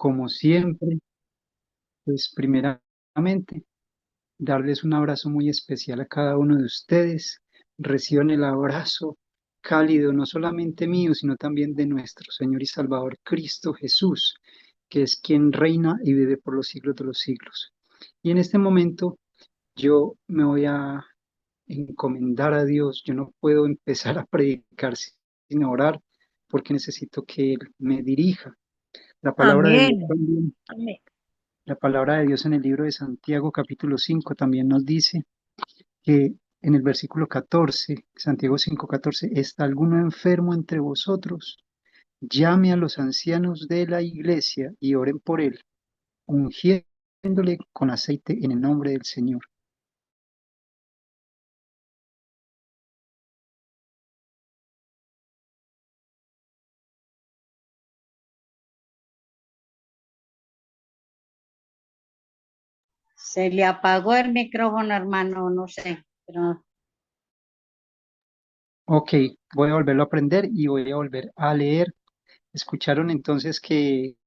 Como siempre, pues primeramente, darles un abrazo muy especial a cada uno de ustedes. Reciban el abrazo cálido, no solamente mío, sino también de nuestro Señor y Salvador Cristo Jesús, que es quien reina y vive por los siglos de los siglos. Y en este momento yo me voy a encomendar a Dios. Yo no puedo empezar a predicar sin orar, porque necesito que Él me dirija. La palabra de Dios Amén. también. Amén. La palabra de Dios en el libro de Santiago capítulo 5 también nos dice que en el versículo 14, Santiago 5:14, ¿está alguno enfermo entre vosotros? Llame a los ancianos de la iglesia y oren por él, ungiéndole con aceite en el nombre del Señor. Se le apagó el micrófono, hermano, no sé, pero Ok, voy a volverlo a aprender y voy a volver a leer. Escucharon entonces que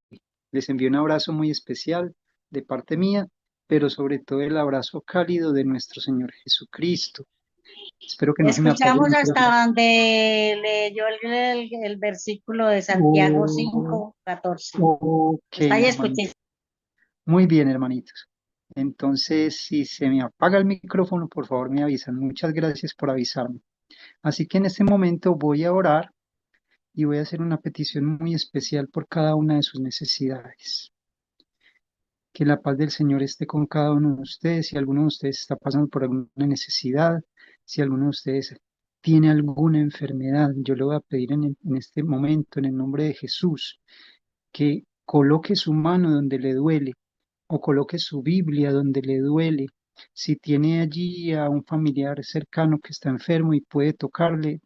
les envío un abrazo muy especial de parte mía, pero sobre todo el abrazo cálido de nuestro Señor Jesucristo. Espero que no se me apague el escuchamos micrófono. hasta donde leyó el versículo de Santiago Oh, 5:14. ok, Está ahí hermanito. escuché. Muy bien, hermanitos. Entonces, si se me apaga el micrófono, por favor me avisan. Muchas gracias por avisarme. Así que en este momento voy a orar y voy a hacer una petición muy especial por cada una de sus necesidades. Que la paz del Señor esté con cada uno de ustedes. Si alguno de ustedes está pasando por alguna necesidad, si alguno de ustedes tiene alguna enfermedad, yo le voy a pedir en este momento, en el nombre de Jesús, que coloque su mano donde le duele o coloque su Biblia donde le duele. Si tiene allí a un familiar cercano que está enfermo y puede tocarle,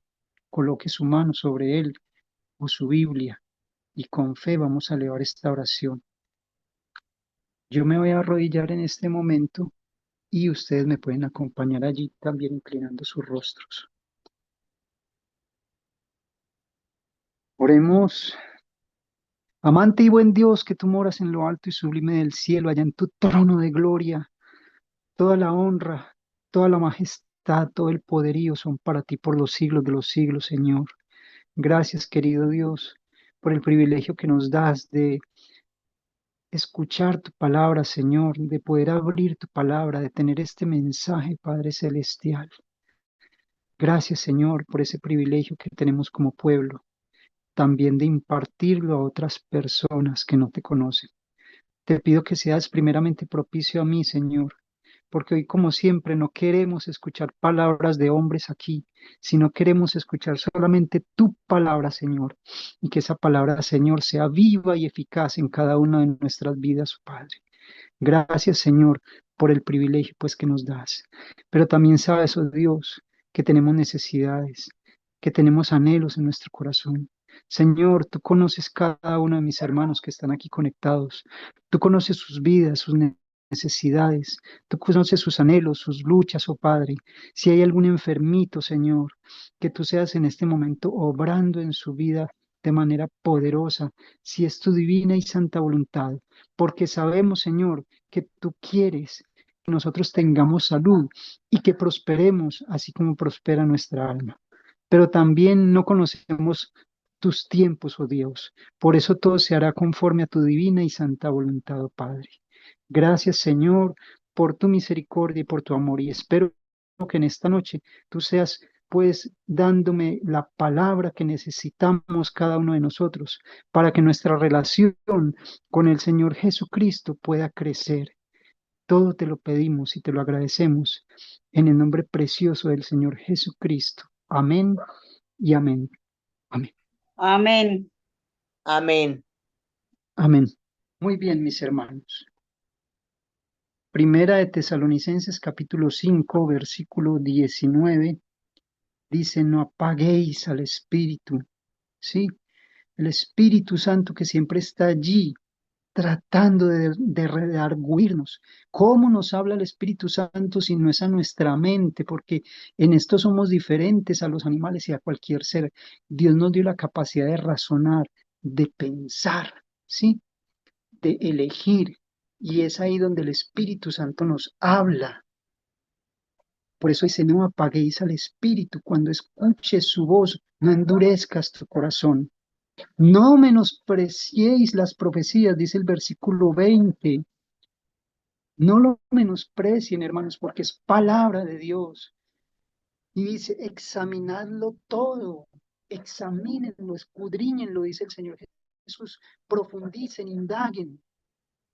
coloque su mano sobre él o su Biblia y con fe vamos a elevar esta oración. Yo me voy a arrodillar en este momento y ustedes me pueden acompañar allí también inclinando sus rostros. Oremos. Amante y buen Dios, que tú moras en lo alto y sublime del cielo, allá en tu trono de gloria, toda la honra, toda la majestad, todo el poderío son para ti por los siglos de los siglos, Señor. Gracias, querido Dios, por el privilegio que nos das de escuchar tu palabra, Señor, de poder abrir tu palabra, de tener este mensaje, Padre Celestial. Gracias, Señor, por ese privilegio que tenemos como pueblo, también de impartirlo a otras personas que no te conocen. Te pido que seas primeramente propicio a mí, Señor, porque hoy, como siempre, no queremos escuchar palabras de hombres aquí, sino queremos escuchar solamente tu palabra, Señor, y que esa palabra, Señor, sea viva y eficaz en cada una de nuestras vidas, Padre. Gracias, Señor, por el privilegio, pues, que nos das. Pero también sabes, oh Dios, que tenemos necesidades, que tenemos anhelos en nuestro corazón. Señor, tú conoces cada uno de mis hermanos que están aquí conectados. Tú conoces sus vidas, sus necesidades. Tú conoces sus anhelos, sus luchas, oh Padre. Si hay algún enfermito, Señor, que tú seas en este momento obrando en su vida de manera poderosa, si es tu divina y santa voluntad, porque sabemos, Señor, que tú quieres que nosotros tengamos salud y que prosperemos así como prospera nuestra alma. Pero también no conocemos tus tiempos, oh Dios. Por eso todo se hará conforme a tu divina y santa voluntad, oh Padre. Gracias, Señor, por tu misericordia y por tu amor. Y espero que en esta noche tú seas, pues, dándome la palabra que necesitamos cada uno de nosotros para que nuestra relación con el Señor Jesucristo pueda crecer. Todo te lo pedimos y te lo agradecemos en el nombre precioso del Señor Jesucristo. Amén y amén. Amén. Amén. Amén. Amén. Muy bien, mis hermanos. Primera de Tesalonicenses capítulo 5 versículo 19 dice, no apaguéis al Espíritu. Sí, el Espíritu Santo que siempre está allí tratando de redarguirnos. ¿Cómo nos habla el Espíritu Santo si no es a nuestra mente? Porque en esto somos diferentes a los animales y a cualquier ser. Dios nos dio la capacidad de razonar, de pensar, ¿sí? de elegir. Y es ahí donde el Espíritu Santo nos habla. Por eso dice, no apaguéis al Espíritu cuando escuches su voz, no endurezcas tu corazón. No menospreciéis las profecías, dice el versículo 20. No lo menosprecien, hermanos, porque es palabra de Dios. Y dice, examinadlo todo, examínenlo, escudriñenlo, dice el Señor Jesús, profundicen, indaguen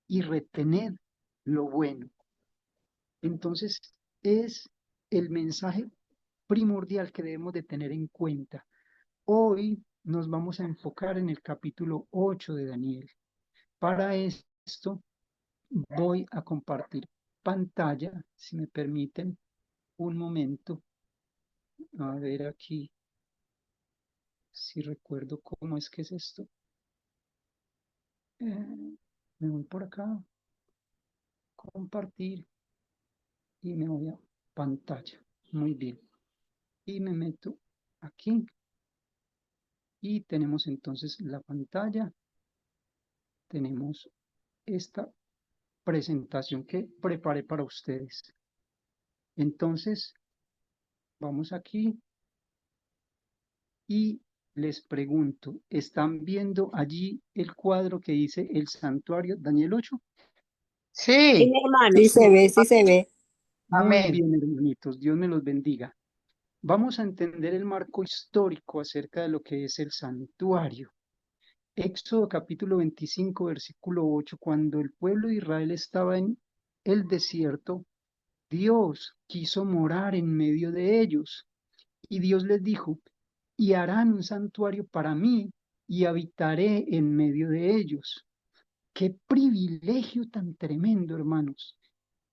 y retened lo bueno. Entonces, es el mensaje primordial que debemos de tener en cuenta. Hoy nos vamos a enfocar en el capítulo 8 de Daniel. Para esto voy a compartir pantalla, si me permiten un momento. A ver aquí, si recuerdo cómo es que es esto. Me voy por acá, compartir y me voy a pantalla. Muy bien. Y me meto aquí y tenemos entonces la pantalla. Tenemos esta presentación que preparé para ustedes. Entonces, vamos aquí y les pregunto, ¿están viendo allí el cuadro que dice el santuario Daniel 8? Sí, Sí, mi hermano. sí se ve, sí se ve. Muy Amén. bien, hermanitos, Dios me los bendiga. Vamos a entender el marco histórico acerca de lo que es el santuario. Éxodo capítulo 25, versículo 8, cuando el pueblo de Israel estaba en el desierto, Dios quiso morar en medio de ellos. Y Dios les dijo, y harán un santuario para mí y habitaré en medio de ellos. Qué privilegio tan tremendo, hermanos,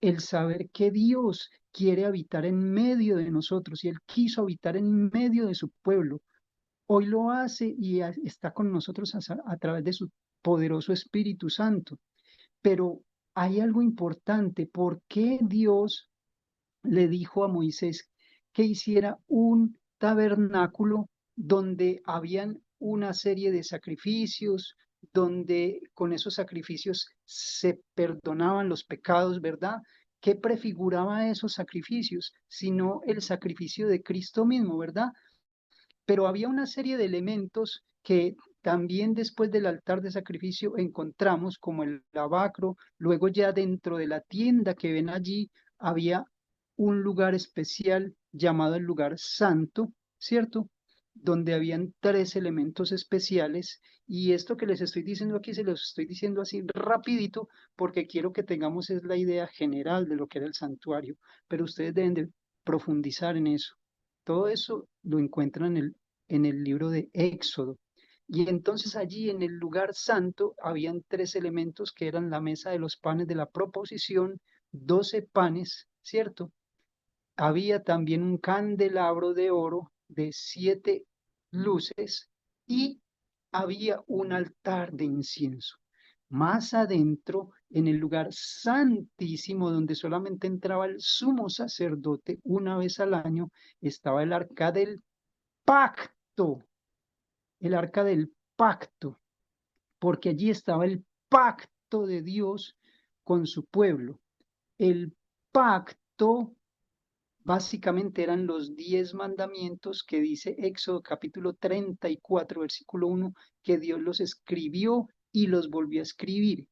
el saber que Dios quiere habitar en medio de nosotros y Él quiso habitar en medio de su pueblo. Hoy lo hace y está con nosotros a través de su poderoso Espíritu Santo. Pero hay algo importante. ¿Por qué Dios le dijo a Moisés que hiciera un tabernáculo donde habían una serie de sacrificios, donde con esos sacrificios se perdonaban los pecados, ¿verdad? ¿Qué prefiguraba esos sacrificios? Sino el sacrificio de Cristo mismo, ¿verdad? Pero había una serie de elementos que también después del altar de sacrificio encontramos, como el lavacro, luego ya dentro de la tienda que ven allí había un lugar especial llamado el lugar santo, ¿cierto? Donde habían tres elementos especiales y esto que les estoy diciendo aquí se los estoy diciendo así rapidito porque quiero que tengamos es la idea general de lo que era el santuario, pero ustedes deben de profundizar en eso. Todo eso lo encuentran en el libro de Éxodo. Y entonces allí en el lugar santo habían tres elementos que eran la mesa de los panes de la proposición, 12 panes, ¿cierto? Había también un candelabro de oro de 7 luces y había un altar de incienso. Más adentro, en el lugar santísimo, donde solamente entraba el sumo sacerdote una vez al año, estaba el arca del pacto, el arca del pacto, porque allí estaba el pacto de Dios con su pueblo. El pacto básicamente eran los 10 mandamientos que dice Éxodo capítulo 34, versículo 1, que Dios los escribió y los volvió a escribir.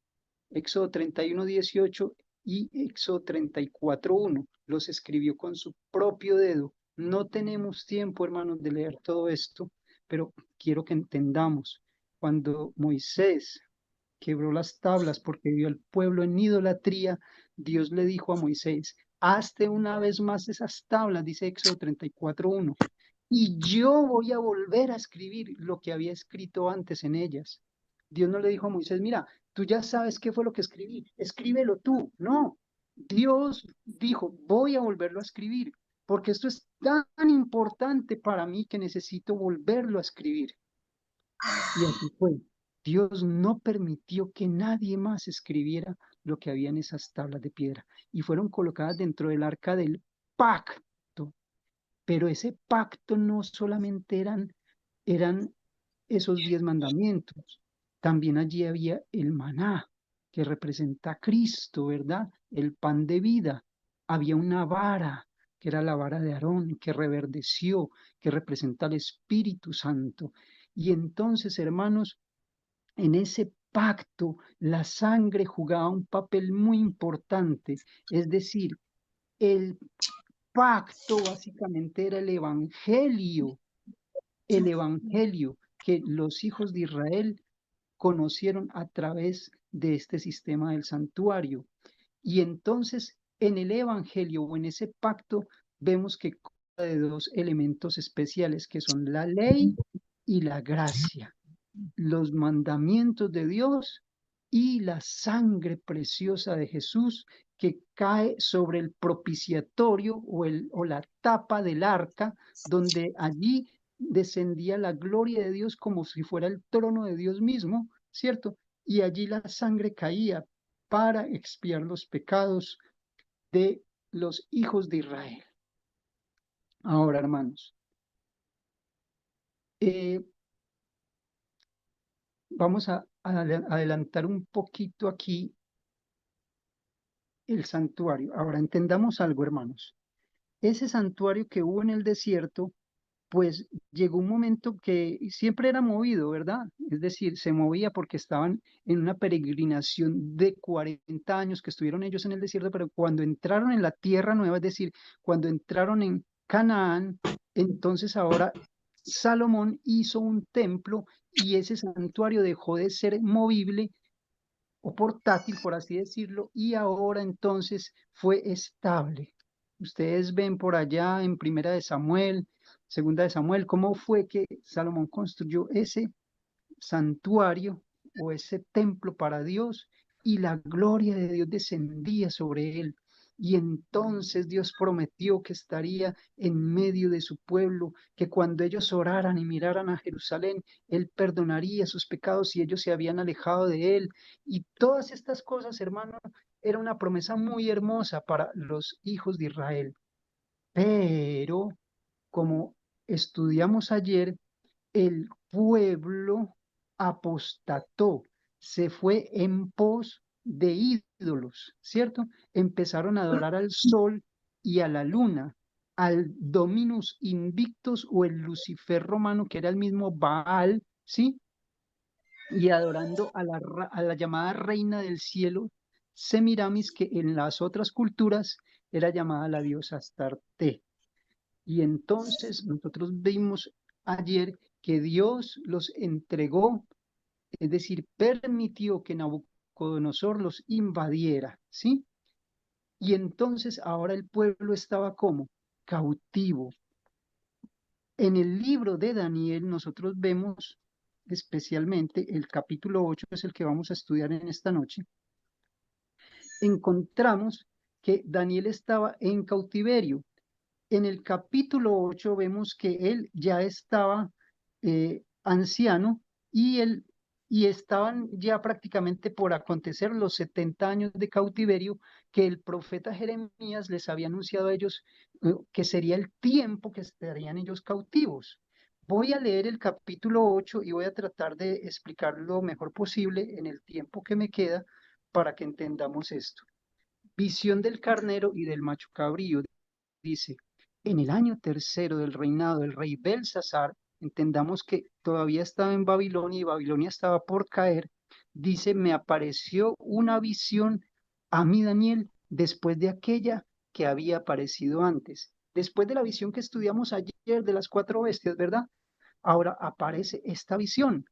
Éxodo 31, 18 y Éxodo 34, 1. Los escribió con su propio dedo. No tenemos tiempo, hermanos, de leer todo esto, pero quiero que entendamos. Cuando Moisés quebró las tablas porque vio al pueblo en idolatría, Dios le dijo a Moisés, hazte una vez más esas tablas, dice Éxodo 34, 1, y yo voy a volver a escribir lo que había escrito antes en ellas. Dios no le dijo a Moisés, mira, tú ya sabes qué fue lo que escribí, escríbelo tú. No, Dios dijo, voy a volverlo a escribir, porque esto es tan importante para mí que necesito volverlo a escribir. Y así fue. Dios no permitió que nadie más escribiera lo que había en esas tablas de piedra y fueron colocadas dentro del arca del pacto. Pero ese pacto no solamente eran esos 10 mandamientos, también allí había el maná. que representa a Cristo, ¿verdad? El pan de vida. Había una vara, que era la vara de Aarón, que reverdeció, que representa al Espíritu Santo. Y entonces, hermanos, en ese pacto la sangre jugaba un papel muy importante, es decir, el pacto básicamente era el evangelio que los hijos de Israel conocieron a través de este sistema del santuario. Y entonces en el evangelio o en ese pacto vemos que consta de dos elementos especiales que son la ley y la gracia, los mandamientos de Dios y la sangre preciosa de Jesús que cae sobre el propiciatorio o la tapa del arca, donde allí descendía la gloria de Dios como si fuera el trono de Dios mismo, ¿cierto? Y allí la sangre caía para expiar los pecados de los hijos de Israel. Ahora, hermanos, eh, vamos a adelantar un poquito aquí el santuario. Ahora entendamos algo, hermanos. Ese santuario que hubo en el desierto, pues llegó un momento que siempre era movido, ¿verdad? Es decir, se movía porque estaban en una peregrinación de 40 años que estuvieron ellos en el desierto, pero cuando entraron en la tierra nueva, es decir, cuando entraron en Canaán, entonces ahora Salomón hizo un templo y ese santuario dejó de ser movible o portátil, por así decirlo, y ahora entonces fue estable. Ustedes ven por allá en Primera de Samuel, Segunda de Samuel, cómo fue que Salomón construyó ese santuario o ese templo para Dios y la gloria de Dios descendía sobre él. Y entonces Dios prometió que estaría en medio de su pueblo, que cuando ellos oraran y miraran a Jerusalén, Él perdonaría sus pecados si ellos se habían alejado de Él. Y todas estas cosas, hermano, era una promesa muy hermosa para los hijos de Israel. Pero, como estudiamos ayer, el pueblo apostató, se fue en pos de ídolos, ¿cierto? Empezaron a adorar al sol y a la luna, al Dominus Invictus o el Lucifer romano, que era el mismo Baal, ¿sí? Y adorando a la llamada reina del cielo, Semiramis, que en las otras culturas era llamada la diosa Astarte. Y entonces nosotros vimos ayer que Dios los entregó, es decir, permitió que Nabucodonosor los invadiera, ¿sí? Y entonces ahora el pueblo estaba como cautivo. En el libro de Daniel nosotros vemos especialmente el capítulo 8, es el que vamos a estudiar en esta noche, encontramos que Daniel estaba en cautiverio. En el capítulo 8 vemos que él ya estaba anciano y y estaban ya prácticamente por acontecer los 70 años de cautiverio que el profeta Jeremías les había anunciado a ellos que sería el tiempo que estarían ellos cautivos. Voy a leer el capítulo 8 y voy a tratar de explicar lo mejor posible en el tiempo que me queda para que entendamos esto. Visión del carnero y del macho cabrío. Dice, en el año tercero del reinado del rey Belsasar, entendamos que todavía estaba en Babilonia y Babilonia estaba por caer, dice, me apareció una visión a mí, Daniel, después de aquella que había aparecido antes. Después de la visión que estudiamos ayer de las cuatro bestias, ¿verdad? Ahora aparece esta visión.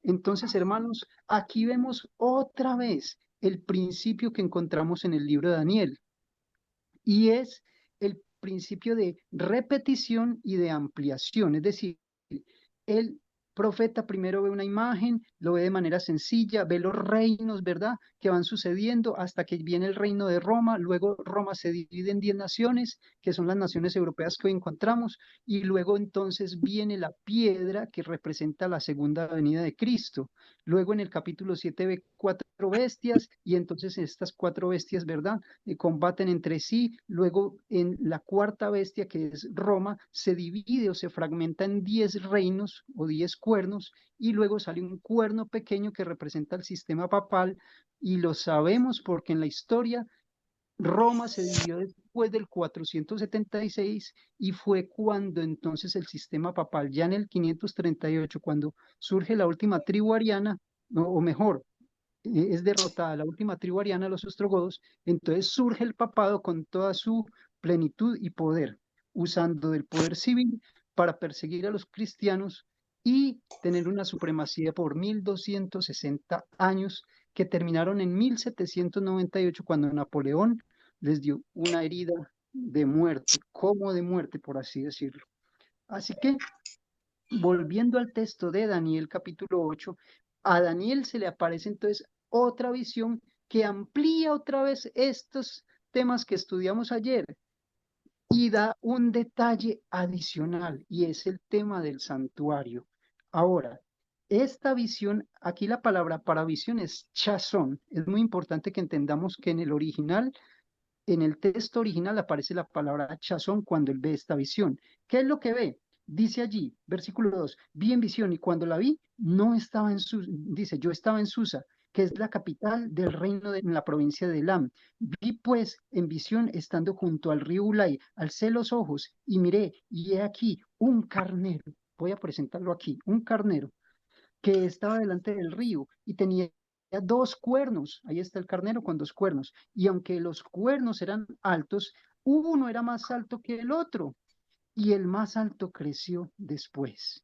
Entonces, hermanos, aquí vemos otra vez el principio que encontramos en el libro de Daniel y es el principio de repetición y de ampliación. Es decir, el profeta primero ve una imagen, lo ve de manera sencilla, ve los reinos, ¿verdad?, que van sucediendo hasta que viene el reino de Roma, luego Roma se divide en 10 naciones, que son las naciones europeas que hoy encontramos, y luego entonces viene la piedra que representa la segunda venida de Cristo. Luego en el capítulo 7 ve cuatro bestias y entonces estas cuatro bestias, ¿verdad?, combaten entre sí. Luego en la cuarta bestia, que es Roma, se divide o se fragmenta en 10 reinos o 10 cuernos, y luego sale un cuerno pequeño que representa el sistema papal, y lo sabemos porque en la historia Roma se dividió después del 476 y fue cuando entonces el sistema papal, ya en el 538, cuando surge la última tribu ariana, o mejor, es derrotada la última tribu ariana, los ostrogodos, entonces surge el papado con toda su plenitud y poder, usando del poder civil para perseguir a los cristianos y tener una supremacía por 1260 años que terminaron en 1798 cuando Napoleón les dio una herida de muerte, como de muerte, por así decirlo. Así que volviendo al texto de Daniel capítulo 8, a Daniel se le aparece entonces otra visión que amplía otra vez estos temas que estudiamos ayer y da un detalle adicional y es el tema del santuario. Ahora, esta visión, aquí la palabra para visión es chazón. Es muy importante que entendamos que en el original, en el texto original aparece la palabra chazón cuando él ve esta visión. ¿Qué es lo que ve? Dice allí, versículo 2, vi en visión y cuando la vi, no estaba en Susa, dice, yo estaba en Susa, que es la capital del reino en la provincia de Elam. Vi pues en visión estando junto al río Ulai, alcé los ojos y miré, y he aquí un carnero, voy a presentarlo aquí, un carnero que estaba delante del río y tenía dos cuernos. Ahí está el carnero con dos cuernos. Y aunque los cuernos eran altos, uno era más alto que el otro y el más alto creció después.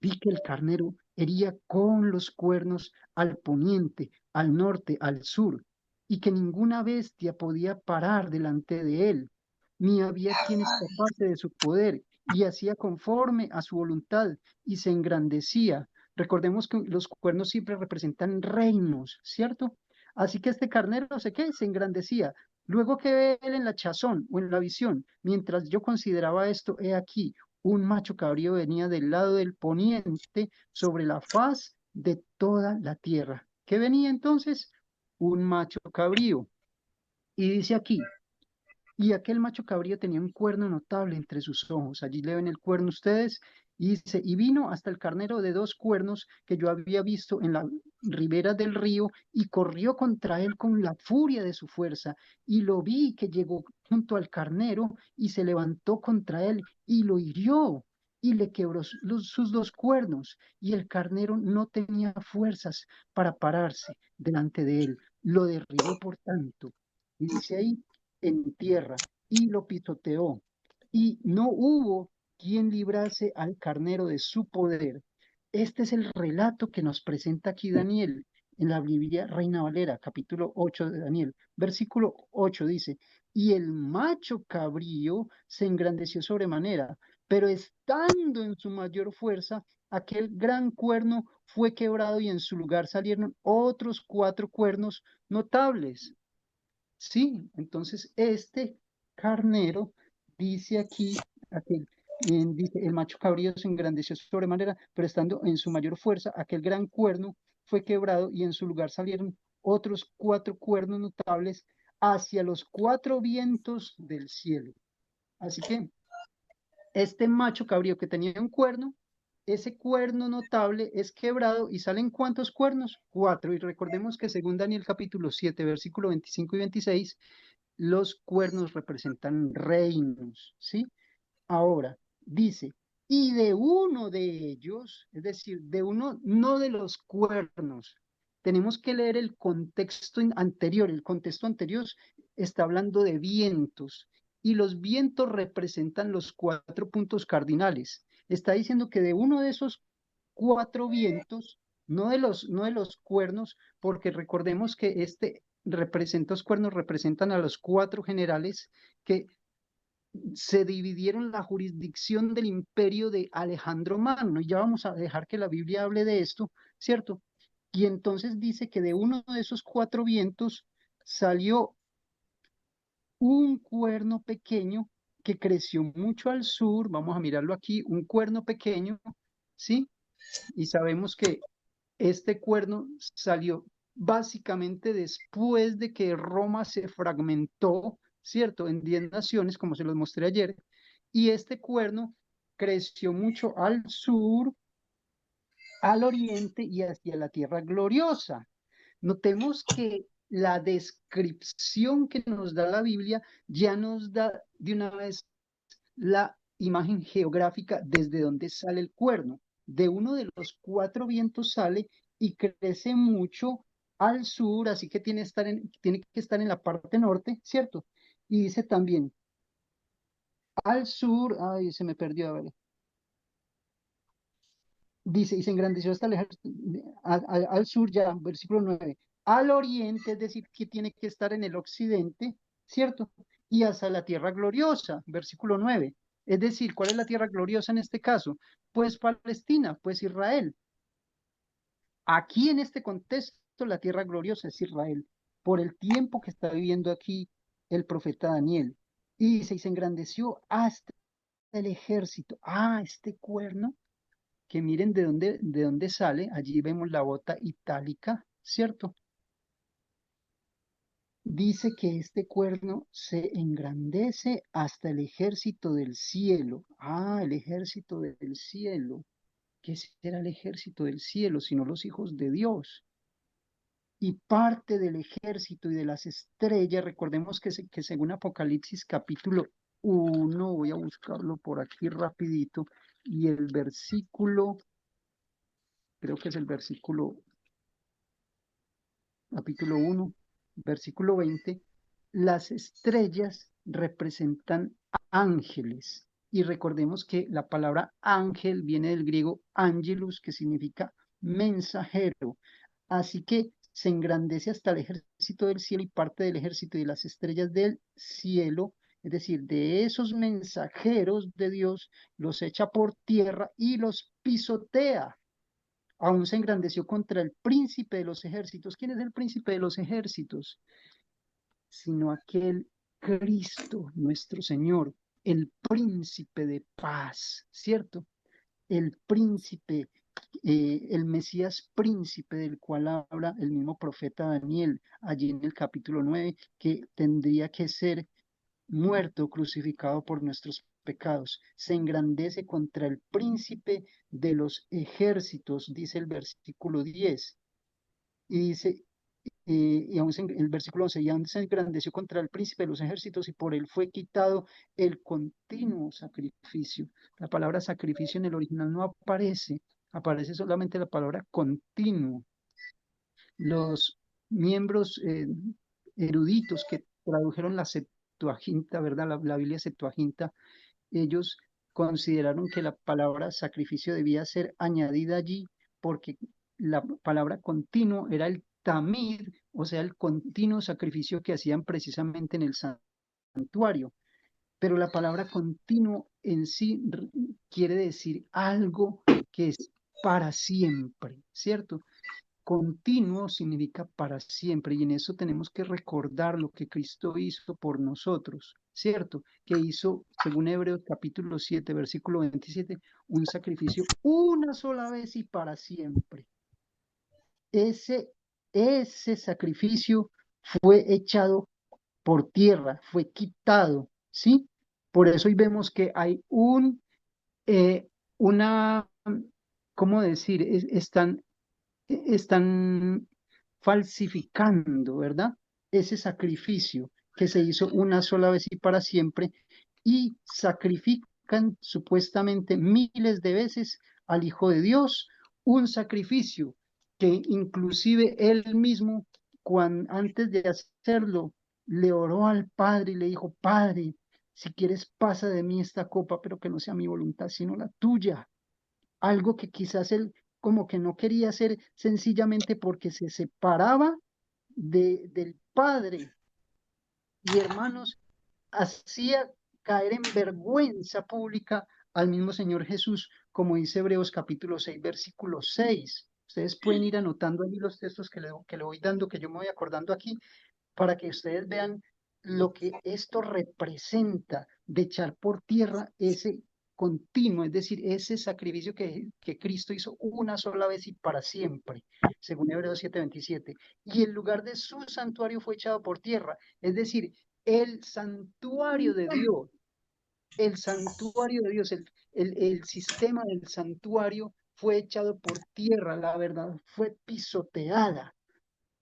Vi que el carnero hería con los cuernos al poniente, al norte, al sur, y que ninguna bestia podía parar delante de él, ni había quien escapase de su poder, y hacía conforme a su voluntad, y se engrandecía. Recordemos que los cuernos siempre representan reinos, ¿cierto? Así que este carnero, no sé qué, se engrandecía. Luego que ve él en la chazón o en la visión, mientras yo consideraba esto, he aquí, un macho cabrío venía del lado del poniente sobre la faz de toda la tierra. ¿Qué venía entonces? Un macho cabrío. Y dice aquí, y aquel macho cabrío tenía un cuerno notable entre sus ojos. Allí le ven el cuerno ustedes. Y dice, y vino hasta el carnero de dos cuernos que yo había visto en la ribera del río y corrió contra él con la furia de su fuerza. Y lo vi que llegó junto al carnero y se levantó contra él y lo hirió y le quebró sus dos cuernos. Y el carnero no tenía fuerzas para pararse delante de él. Lo derribó por tanto. Y dice ahí, en tierra y lo pisoteó. Y no hubo quien librase al carnero de su poder. Este es el relato que nos presenta aquí Daniel en la Biblia Reina Valera, capítulo 8 de Daniel. Versículo 8 dice, y el macho cabrío se engrandeció sobremanera, pero estando en su mayor fuerza, aquel gran cuerno fue quebrado y en su lugar salieron otros cuatro cuernos notables. Sí, entonces este carnero dice aquí, dice, el macho cabrío se engrandeció sobremanera, pero estando en su mayor fuerza, aquel gran cuerno fue quebrado y en su lugar salieron otros cuatro cuernos notables hacia los cuatro vientos del cielo. Así que este macho cabrío que tenía un cuerno, ese cuerno notable es quebrado y salen ¿cuántos cuernos? Cuatro. Y recordemos que según Daniel capítulo 7, versículo 25 y 26, los cuernos representan reinos, ¿sí? Ahora, dice, y de uno de ellos, es decir, de uno, no de los cuernos, tenemos que leer el contexto anterior. El contexto anterior está hablando de vientos y los vientos representan los cuatro puntos cardinales. Está diciendo que de uno de esos cuatro vientos, no de los cuernos, porque recordemos que los cuernos representan a los cuatro generales que se dividieron la jurisdicción del imperio de Alejandro Magno, y ya vamos a dejar que la Biblia hable de esto, ¿cierto? Y entonces dice que de uno de esos cuatro vientos salió un cuerno pequeño que creció mucho al sur, vamos a mirarlo aquí, un cuerno pequeño, ¿sí? Y sabemos que este cuerno salió básicamente después de que Roma se fragmentó, ¿cierto? En 10 naciones, como se los mostré ayer, y este cuerno creció mucho al sur al oriente y hacia la tierra gloriosa. Notemos que la descripción que nos da la Biblia ya nos da de una vez la imagen geográfica desde donde sale el cuerno. De uno de los cuatro vientos sale y crece mucho al sur, así que tiene que estar en la parte norte, ¿cierto? Y dice también al sur, ay, se me perdió, a ver, dice, y se engrandeció hasta al sur ya, versículo 9, al oriente, es decir, que tiene que estar en el occidente, ¿cierto? Y hasta la tierra gloriosa, versículo 9. Es decir, ¿cuál es la tierra gloriosa en este caso? Pues Palestina, pues Israel. Aquí en este contexto, la tierra gloriosa es Israel, por el tiempo que está viviendo aquí el profeta Daniel. Y dice, y se engrandeció hasta el ejército. Ah, este cuerno que miren de dónde sale, allí vemos la bota itálica, ¿cierto? Dice que este cuerno se engrandece hasta el ejército del cielo. Ah, el ejército del cielo. ¿Qué será el ejército del cielo, sino los hijos de Dios? Y parte del ejército y de las estrellas, recordemos que según Apocalipsis capítulo 1, voy a buscarlo por aquí rapidito, y el versículo, creo que es el versículo capítulo 1, versículo 20, las estrellas representan ángeles. Y recordemos que la palabra ángel viene del griego angelus, que significa mensajero. Así que se engrandece hasta el ejército del cielo y parte del ejército de las estrellas del cielo, es decir, de esos mensajeros de Dios, los echa por tierra y los pisotea. Aún se engrandeció contra el príncipe de los ejércitos. ¿Quién es el príncipe de los ejércitos? Sino aquel Cristo, nuestro Señor, el príncipe de paz, ¿cierto? El príncipe, el Mesías príncipe del cual habla el mismo profeta Daniel allí en el capítulo 9, que tendría que ser muerto, crucificado por nuestros pecados. Se engrandece contra el príncipe de los ejércitos, dice el versículo 10. Y dice, y aún el versículo 11, y aún se engrandeció contra el príncipe de los ejércitos y por él fue quitado el continuo sacrificio. La palabra sacrificio en el original no aparece, aparece solamente la palabra continuo. Los miembros eruditos que tradujeron la Septuaginta, ¿verdad? La Biblia Septuaginta, ellos consideraron que la palabra sacrificio debía ser añadida allí porque la palabra continuo era el tamid, o sea, el continuo sacrificio que hacían precisamente en el santuario. Pero la palabra continuo en sí quiere decir algo que es para siempre, ¿cierto? Continuo significa para siempre y en eso tenemos que recordar lo que Cristo hizo por nosotros, ¿cierto? Que hizo, según Hebreos capítulo 7, versículo 27, un sacrificio una sola vez y para siempre. Ese, ese sacrificio fue echado por tierra, fue quitado, ¿sí? Por eso hoy vemos que hay una, ¿cómo decir? Están falsificando, ¿verdad? Ese sacrificio que se hizo una sola vez y para siempre y sacrifican supuestamente miles de veces al Hijo de Dios, un sacrificio que inclusive él mismo, antes de hacerlo, le oró al Padre y le dijo, Padre, si quieres pasa de mí esta copa, pero que no sea mi voluntad, sino la tuya. Algo que quizás él como que no quería hacer sencillamente porque se separaba del Padre. Y hermanos, hacía caer en vergüenza pública al mismo Señor Jesús, como dice Hebreos capítulo 6 versículo 6. Ustedes pueden ir anotando ahí los textos que le voy dando, que yo me voy acordando aquí, para que ustedes vean lo que esto representa de echar por tierra ese continuo, es decir, ese sacrificio que Cristo hizo una sola vez y para siempre, según Hebreos 7:27. Y el lugar de su santuario fue echado por tierra, es decir, el santuario de Dios, el santuario de Dios, el sistema del santuario fue echado por tierra, la verdad fue pisoteada.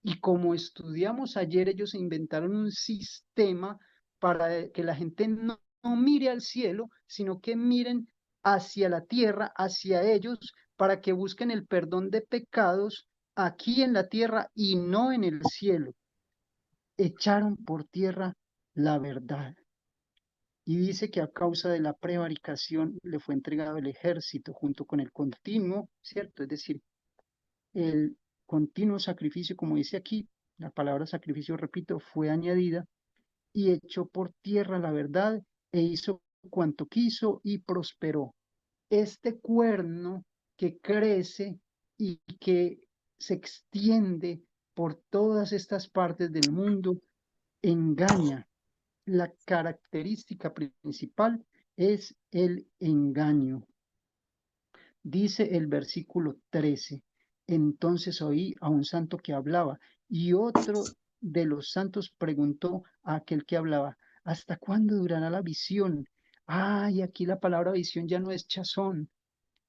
Y como estudiamos ayer, ellos inventaron un sistema para que la gente no mire al cielo, sino que miren hacia la tierra, hacia ellos, para que busquen el perdón de pecados aquí en la tierra y no en el cielo. Echaron por tierra la verdad. Y dice que a causa de la prevaricación le fue entregado el ejército junto con el continuo, ¿cierto? Es decir, el continuo sacrificio, como dice aquí, la palabra sacrificio, repito, fue añadida y echó por tierra la verdad e hizo cuanto quiso y prosperó. Este cuerno que crece y que se extiende por todas estas partes del mundo engaña. La característica principal es el engaño. Dice el versículo 13, entonces oí a un santo que hablaba y otro de los santos preguntó a aquel que hablaba, ¿hasta cuándo durará la visión? Ay, aquí la palabra visión ya no es chazón,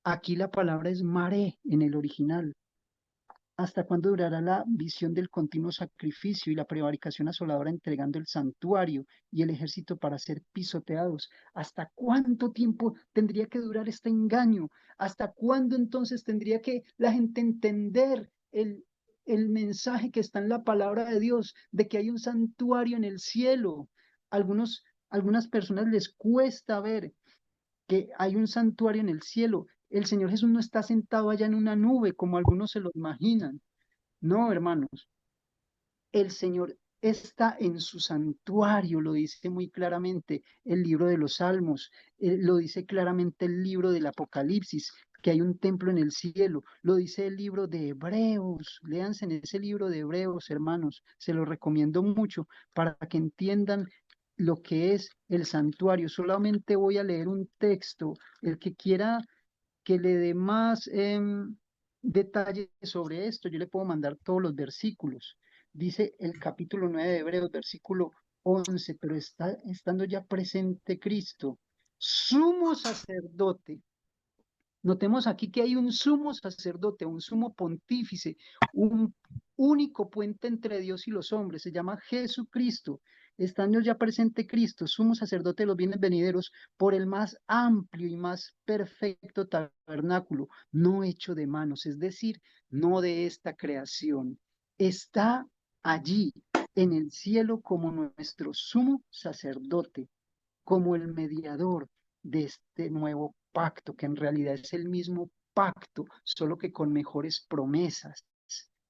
aquí la palabra es maré en el original. ¿Hasta cuándo durará la visión del continuo sacrificio y la prevaricación asoladora entregando el santuario y el ejército para ser pisoteados? ¿Hasta cuánto tiempo tendría que durar este engaño? ¿Hasta cuándo entonces tendría que la gente entender el mensaje que está en la palabra de Dios de que hay un santuario en el cielo? Algunas personas les cuesta ver que hay un santuario en el cielo. El Señor Jesús no está sentado allá en una nube como algunos se lo imaginan. No, hermanos, el Señor está en su santuario, lo dice muy claramente el libro de los Salmos, lo dice claramente el libro del Apocalipsis, que hay un templo en el cielo, lo dice el libro de Hebreos, léanse en ese libro de Hebreos, hermanos, se lo recomiendo mucho para que entiendan lo que es el santuario. Solamente voy a leer un texto, el que quiera que le dé más detalles sobre esto, yo le puedo mandar todos los versículos. Dice el capítulo 9 de Hebreos, versículo 11, pero estando ya presente Cristo, sumo sacerdote. Notemos aquí que hay un sumo sacerdote, un sumo pontífice, un único puente entre Dios y los hombres, se llama Jesucristo. Estando ya presente Cristo, sumo sacerdote de los bienes venideros, por el más amplio y más perfecto tabernáculo, no hecho de manos, es decir, no de esta creación. Está allí en el cielo como nuestro sumo sacerdote, como el mediador de este nuevo pacto, que en realidad es el mismo pacto, solo que con mejores promesas,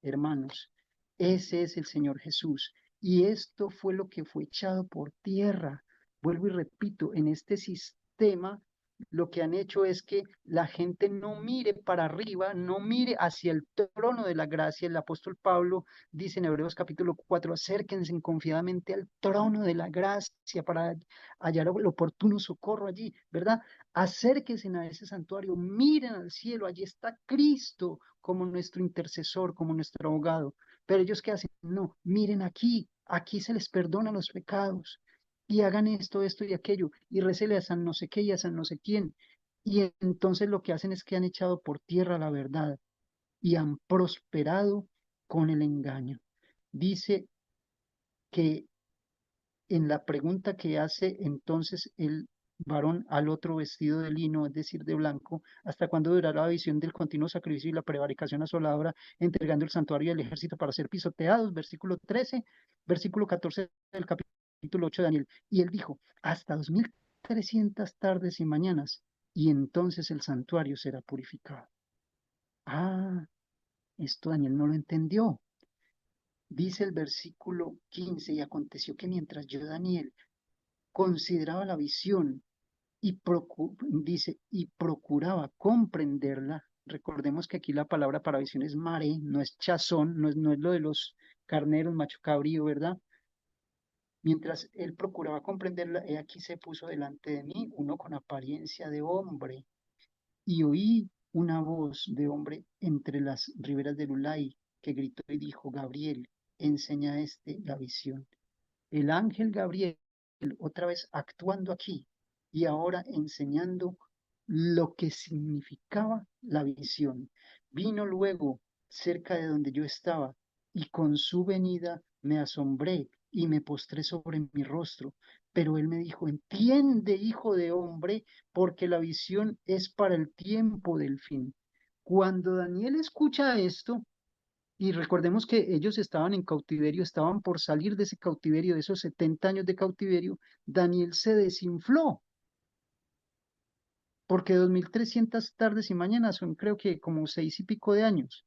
hermanos. Ese es el Señor Jesús. Y esto fue lo que fue echado por tierra. Vuelvo y repito, en este sistema lo que han hecho es que la gente no mire para arriba, no mire hacia el trono de la gracia. El apóstol Pablo dice en Hebreos capítulo 4, acérquense confiadamente al trono de la gracia para hallar el oportuno socorro allí, ¿verdad? Acérquense a ese santuario, miren al cielo, allí está Cristo como nuestro intercesor, como nuestro abogado. Pero ellos qué hacen? No, miren aquí, aquí se les perdonan los pecados y hagan esto, esto y aquello, y recele a San no sé qué y a San no sé quién. Y entonces lo que hacen es que han echado por tierra la verdad y han prosperado con el engaño. Dice que en la pregunta que hace entonces el varón al otro vestido de lino, es decir, de blanco, ¿hasta cuándo durará la visión del continuo sacrificio y la prevaricación asoladora, entregando el santuario y el ejército para ser pisoteados? Versículo 13, versículo 14 del capítulo 8 de Daniel. Y él dijo, hasta 2300 tardes y mañanas, y entonces el santuario será purificado. Ah, esto Daniel no lo entendió. Dice el versículo 15, y aconteció que mientras yo, Daniel, consideraba la visión y dice, y procuraba comprenderla. Recordemos que aquí la palabra para visión es mare, no es chazón, no es lo de los carneros, macho cabrío, ¿verdad? Mientras él procuraba comprenderla, he aquí se puso delante de mí uno con apariencia de hombre, y oí una voz de hombre entre las riberas del Ulai, que gritó y dijo, Gabriel, enseña a este la visión. El ángel Gabriel, otra vez actuando aquí y ahora enseñando lo que significaba la visión. Vino luego cerca de donde yo estaba, y con su venida me asombré y me postré sobre mi rostro. Pero él me dijo, entiende, hijo de hombre, porque la visión es para el tiempo del fin. Cuando Daniel escucha esto, y recordemos que ellos estaban en cautiverio, estaban por salir de ese cautiverio, de esos 70 años de cautiverio, Daniel se desinfló, porque 2300 tardes y mañanas son creo que como 6 y pico de años,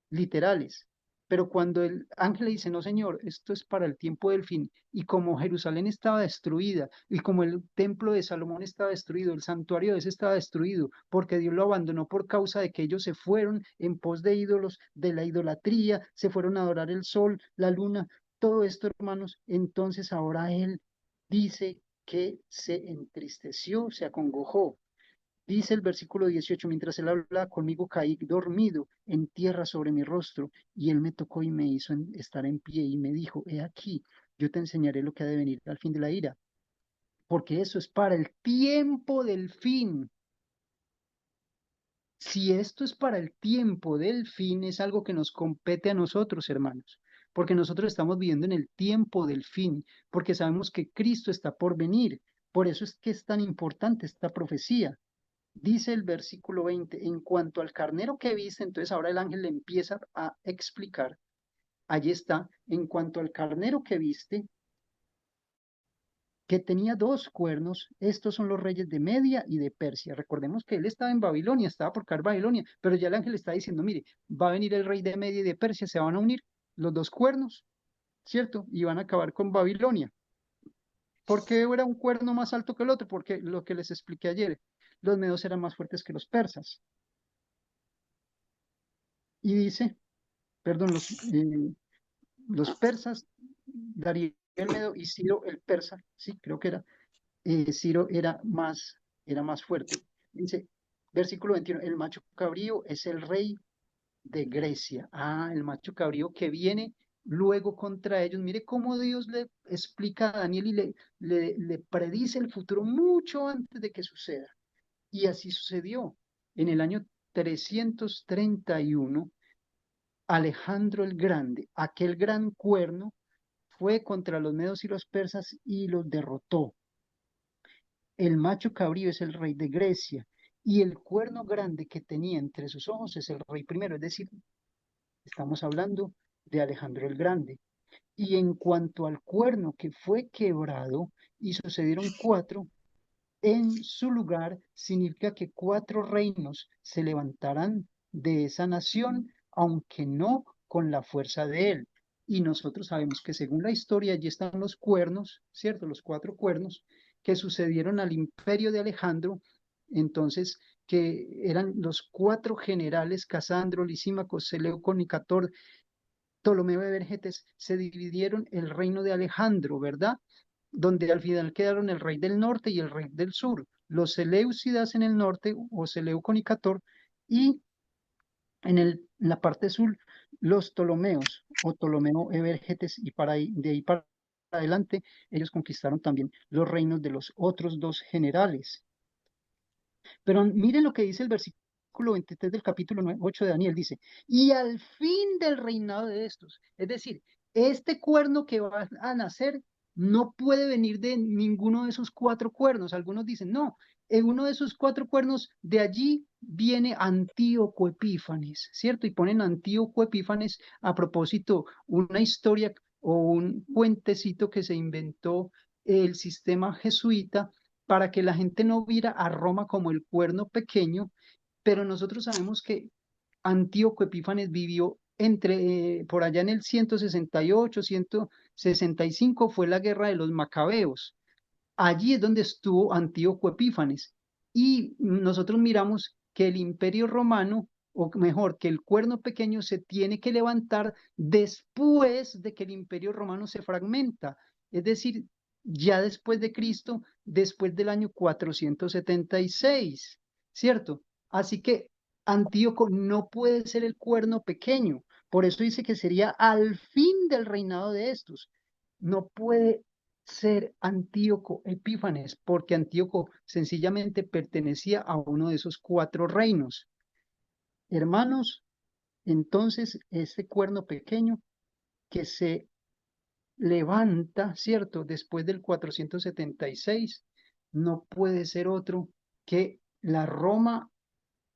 literales. Pero cuando el ángel le dice, no, Señor, esto es para el tiempo del fin, y como Jerusalén estaba destruida, y como el templo de Salomón estaba destruido, el santuario de ese estaba destruido, porque Dios lo abandonó por causa de que ellos se fueron en pos de ídolos, de la idolatría, se fueron a adorar el sol, la luna, todo esto, hermanos, entonces ahora él dice que se entristeció, se acongojó. Dice el versículo 18, mientras él hablaba conmigo, caí dormido en tierra sobre mi rostro, y él me tocó y me hizo estar en pie y me dijo, he aquí, yo te enseñaré lo que ha de venir al fin de la ira, porque eso es para el tiempo del fin. Si esto es para el tiempo del fin, es algo que nos compete a nosotros, hermanos, porque nosotros estamos viviendo en el tiempo del fin, porque sabemos que Cristo está por venir. Por eso es que es tan importante esta profecía. Dice el versículo 20, en cuanto al carnero que viste, entonces ahora el ángel le empieza a explicar, allí está, en cuanto al carnero que viste, que tenía 2 cuernos, estos son los reyes de Media y de Persia. Recordemos que él estaba en Babilonia, estaba por caer Babilonia, pero ya el ángel está diciendo, mire, va a venir el rey de Media y de Persia, se van a unir los 2 cuernos, ¿cierto? Y van a acabar con Babilonia. ¿Por qué era un cuerno más alto que el otro? Porque lo que les expliqué ayer, los medos eran más fuertes que los persas. Y dice, perdón, los persas, Darío el Medo y Ciro el persa, sí, creo que era, Ciro era más fuerte. Dice, versículo 21, el macho cabrío es el rey de Grecia. Ah, el macho cabrío que viene luego contra ellos. Mire cómo Dios le explica a Daniel y le predice el futuro mucho antes de que suceda. Y así sucedió. En el año 331 Alejandro el Grande, aquel gran cuerno, fue contra los medos y los persas y los derrotó. El macho cabrío es el rey de Grecia y el cuerno grande que tenía entre sus ojos es el rey primero, es decir, estamos hablando de Alejandro el Grande. Y en cuanto al cuerno que fue quebrado y sucedieron 4, en su lugar significa que 4 reinos se levantarán de esa nación, aunque no con la fuerza de él. Y nosotros sabemos que según la historia allí están los cuernos, ¿cierto? Los 4 cuernos que sucedieron al imperio de Alejandro, entonces que eran los 4 generales, Casandro, Lisímaco, Seleuco, Nicator, Ptolomeo de Vergetes, se dividieron el reino de Alejandro, ¿verdad? Donde al final quedaron el rey del norte y el rey del sur, los Seleucidas en el norte o Seleuco Nicator y en la parte sur los Ptolomeos o Ptolomeo Evergetes y de ahí para adelante ellos conquistaron también los reinos de los otros 2 generales. Pero miren lo que dice el versículo 23 del capítulo 8 de Daniel, dice, y al fin del reinado de estos, es decir, este cuerno que va a nacer no puede venir de ninguno de esos 4 cuernos. Algunos dicen, no, en uno de esos 4 cuernos de allí viene Antíoco Epífanes, ¿cierto? Y ponen Antíoco Epífanes a propósito, una historia o un cuentecito que se inventó el sistema jesuita para que la gente no viera a Roma como el cuerno pequeño, pero nosotros sabemos que Antíoco Epífanes vivió por allá en el 168, 165, fue la guerra de los Macabeos. Allí es donde estuvo Antíoco Epífanes. Y nosotros miramos que el Imperio Romano, o mejor, que el cuerno pequeño se tiene que levantar después de que el Imperio Romano se fragmenta. Es decir, ya después de Cristo, después del año 476, ¿cierto? Así que Antíoco no puede ser el cuerno pequeño. Por eso dice que sería al fin del reinado de estos. No puede ser Antíoco Epífanes, porque Antíoco sencillamente pertenecía a uno de esos 4 reinos. Hermanos, entonces este cuerno pequeño que se levanta, ¿cierto? Después del 476, no puede ser otro que la Roma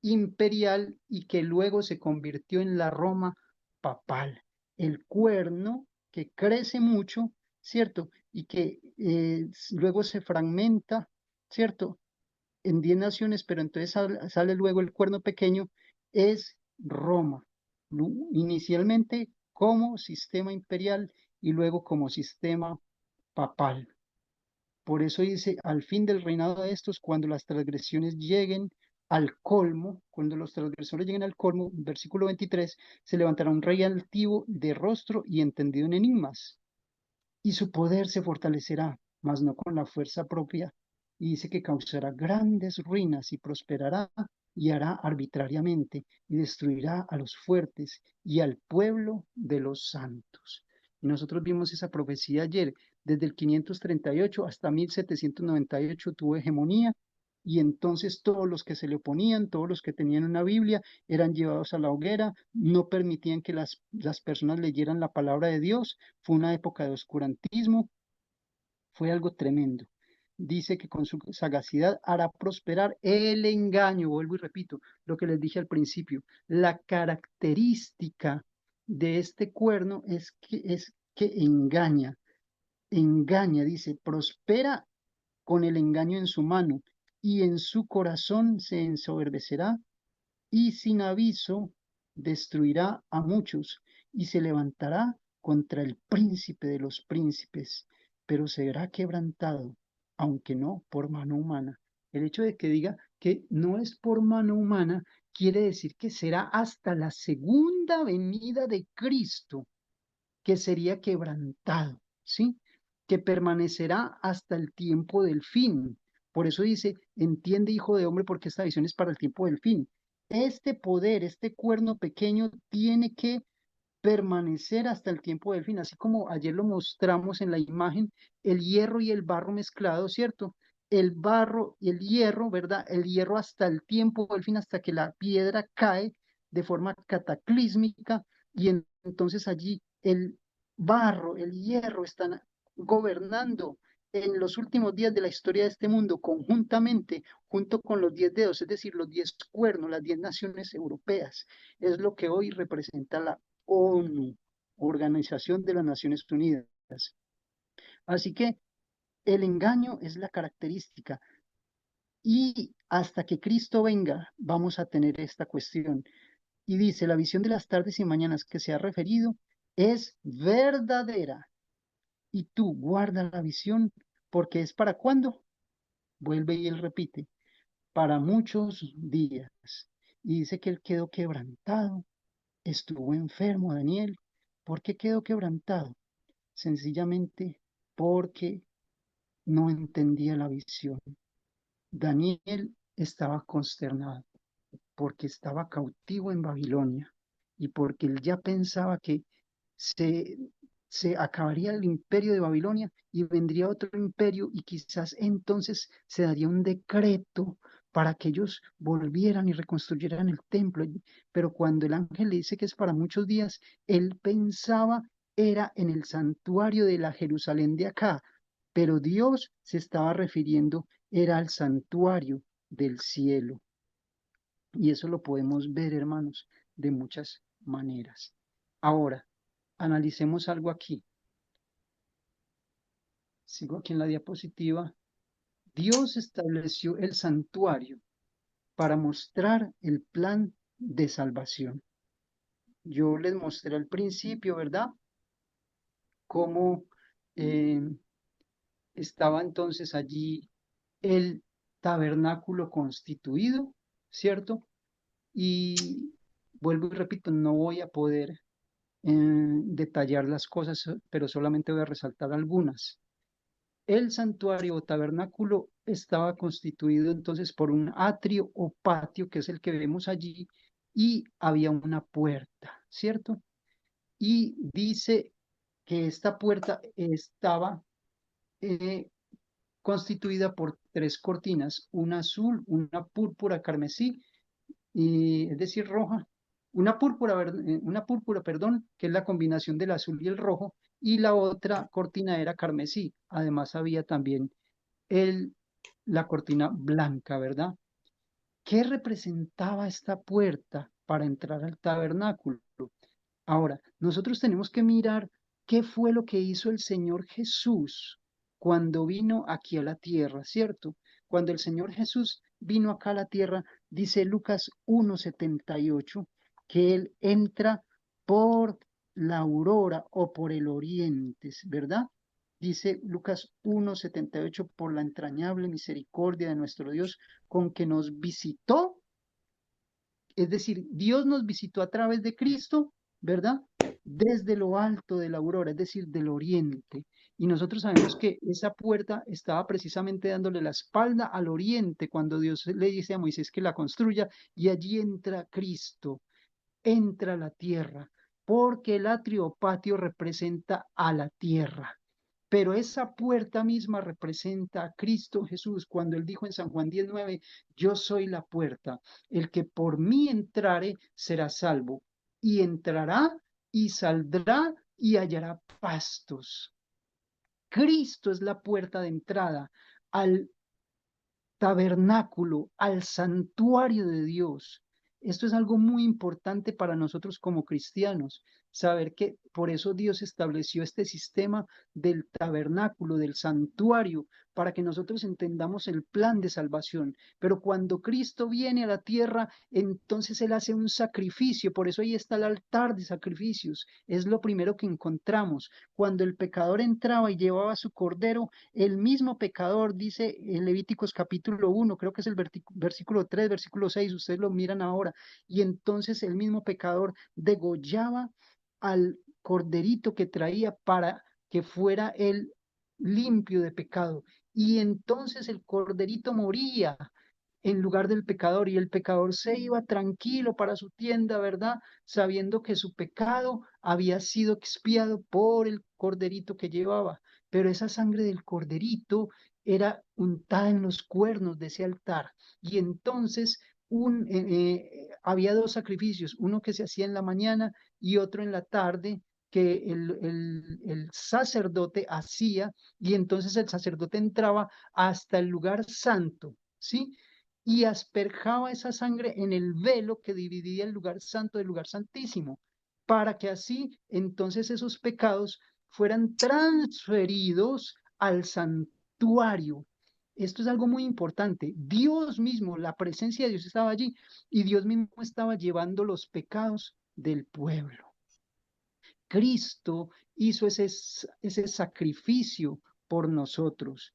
imperial y que luego se convirtió en la Roma papal. El cuerno que crece mucho, ¿cierto? Y que luego se fragmenta, ¿cierto? En 10 naciones, pero entonces sale luego el cuerno pequeño, es Roma. Inicialmente como sistema imperial y luego como sistema papal. Por eso dice, al fin del reinado de estos, cuando las transgresiones lleguen al colmo, cuando los transgresores lleguen al colmo, versículo 23, se levantará un rey altivo de rostro y entendido en enigmas, y su poder se fortalecerá, mas no con la fuerza propia, y dice que causará grandes ruinas y prosperará y hará arbitrariamente y destruirá a los fuertes y al pueblo de los santos. Y nosotros vimos esa profecía ayer, desde el 538 hasta 1798 tuvo hegemonía y entonces todos los que se le oponían, todos los que tenían una Biblia, eran llevados a la hoguera, no permitían que las personas leyeran la palabra de Dios. Fue una época de oscurantismo, fue algo tremendo. Dice que con su sagacidad hará prosperar el engaño, vuelvo y repito, lo que les dije al principio. La característica de este cuerno es que engaña, dice, prospera con el engaño en su mano y en su corazón se ensoberbecerá y sin aviso destruirá a muchos y se levantará contra el príncipe de los príncipes, pero será quebrantado, aunque no por mano humana. El hecho de que diga que no es por mano humana quiere decir que será hasta la segunda venida de Cristo que sería quebrantado, ¿sí? Que permanecerá hasta el tiempo del fin. Por eso dice, entiende, hijo de hombre, porque esta visión es para el tiempo del fin. Este poder, este cuerno pequeño, tiene que permanecer hasta el tiempo del fin, así como ayer lo mostramos en la imagen, el hierro y el barro mezclado, ¿cierto? El barro y el hierro, ¿verdad? El hierro hasta el tiempo del fin, hasta que la piedra cae de forma cataclísmica y entonces allí el barro, el hierro están gobernando en los últimos días de la historia de este mundo conjuntamente, junto con los 10 dedos, es decir, los 10 cuernos, las 10 naciones europeas. Es lo que hoy representa la ONU, Organización de las Naciones Unidas. Así que el engaño es la característica y hasta que Cristo venga vamos a tener esta cuestión. Y dice, la visión de las tardes y mañanas que se ha referido es verdadera. Y tú guarda la visión porque es para cuándo. Vuelve y él repite, para muchos días. Y dice que él quedó quebrantado, estuvo enfermo Daniel. ¿Por qué quedó quebrantado? Sencillamente porque no entendía la visión. Daniel estaba consternado porque estaba cautivo en Babilonia y porque él ya pensaba que se, se acabaría el imperio de Babilonia y vendría otro imperio y quizás entonces se daría un decreto para que ellos volvieran y reconstruyeran el templo. Pero cuando el ángel le dice que es para muchos días, él pensaba era en el santuario de la Jerusalén de acá, pero Dios se estaba refiriendo era al santuario del cielo. Y eso lo podemos ver, hermanos, de muchas maneras. Ahora, analicemos algo aquí. Sigo aquí en la diapositiva. Dios estableció el santuario para mostrar el plan de salvación. Yo les mostré al principio, ¿verdad? Cómo eh, estaba entonces allí el tabernáculo constituido, ¿cierto? Y vuelvo y repito, no voy a poder detallar las cosas, pero solamente voy a resaltar algunas. El santuario o tabernáculo estaba constituido entonces por un atrio o patio, que es el que vemos allí, y había una puerta, ¿cierto? Y dice que esta puerta estaba eh, constituida por tres cortinas, una azul, una púrpura carmesí, y, es decir, roja, una púrpura, perdón, que es la combinación del azul y el rojo, y la otra cortina era carmesí. Además había también el, la cortina blanca, ¿verdad? ¿Qué representaba esta puerta para entrar al tabernáculo? Ahora, nosotros tenemos que mirar qué fue lo que hizo el Señor Jesús cuando vino aquí a la tierra, ¿cierto? Cuando el Señor Jesús vino acá a la tierra, dice Lucas 1:78, que Él entra por la aurora o por el oriente, ¿verdad? Dice Lucas 1:78, por la entrañable misericordia de nuestro Dios, con que nos visitó, es decir, Dios nos visitó a través de Cristo, ¿verdad? Desde lo alto de la aurora, es decir, del oriente. Y nosotros sabemos que esa puerta estaba precisamente dándole la espalda al oriente cuando Dios le dice a Moisés que la construya, y allí entra Cristo, entra a la tierra, porque el atrio o patio representa a la tierra. Pero esa puerta misma representa a Cristo Jesús, cuando Él dijo en San Juan 19, yo soy la puerta, el que por mí entrare será salvo, y entrará y saldrá y hallará pastos. Cristo es la puerta de entrada al tabernáculo, al santuario de Dios. Esto es algo muy importante para nosotros como cristianos, saber que por eso Dios estableció este sistema del tabernáculo, del santuario, para que nosotros entendamos el plan de salvación. Pero cuando Cristo viene a la tierra, entonces Él hace un sacrificio, por eso ahí está el altar de sacrificios. Es lo primero que encontramos. Cuando el pecador entraba y llevaba su cordero, el mismo pecador, dice en Levíticos capítulo 1, creo que es el versículo 3, versículo 6, ustedes lo miran ahora, y entonces el mismo pecador degollaba al corderito que traía para que fuera él limpio de pecado. Y entonces el corderito moría en lugar del pecador, y el pecador se iba tranquilo para su tienda, ¿verdad? Sabiendo que su pecado había sido expiado por el corderito que llevaba. Pero esa sangre del corderito era untada en los cuernos de ese altar. Y entonces había dos sacrificios, uno que se hacía en la mañana y otro en la tarde, que el sacerdote hacía, y entonces el sacerdote entraba hasta el lugar santo, ¿sí? Y asperjaba esa sangre en el velo que dividía el lugar santo del lugar santísimo, para que así entonces esos pecados fueran transferidos al santuario. Esto es algo muy importante. Dios mismo, la presencia de Dios estaba allí, y Dios mismo estaba llevando los pecados del pueblo. Cristo hizo ese sacrificio por nosotros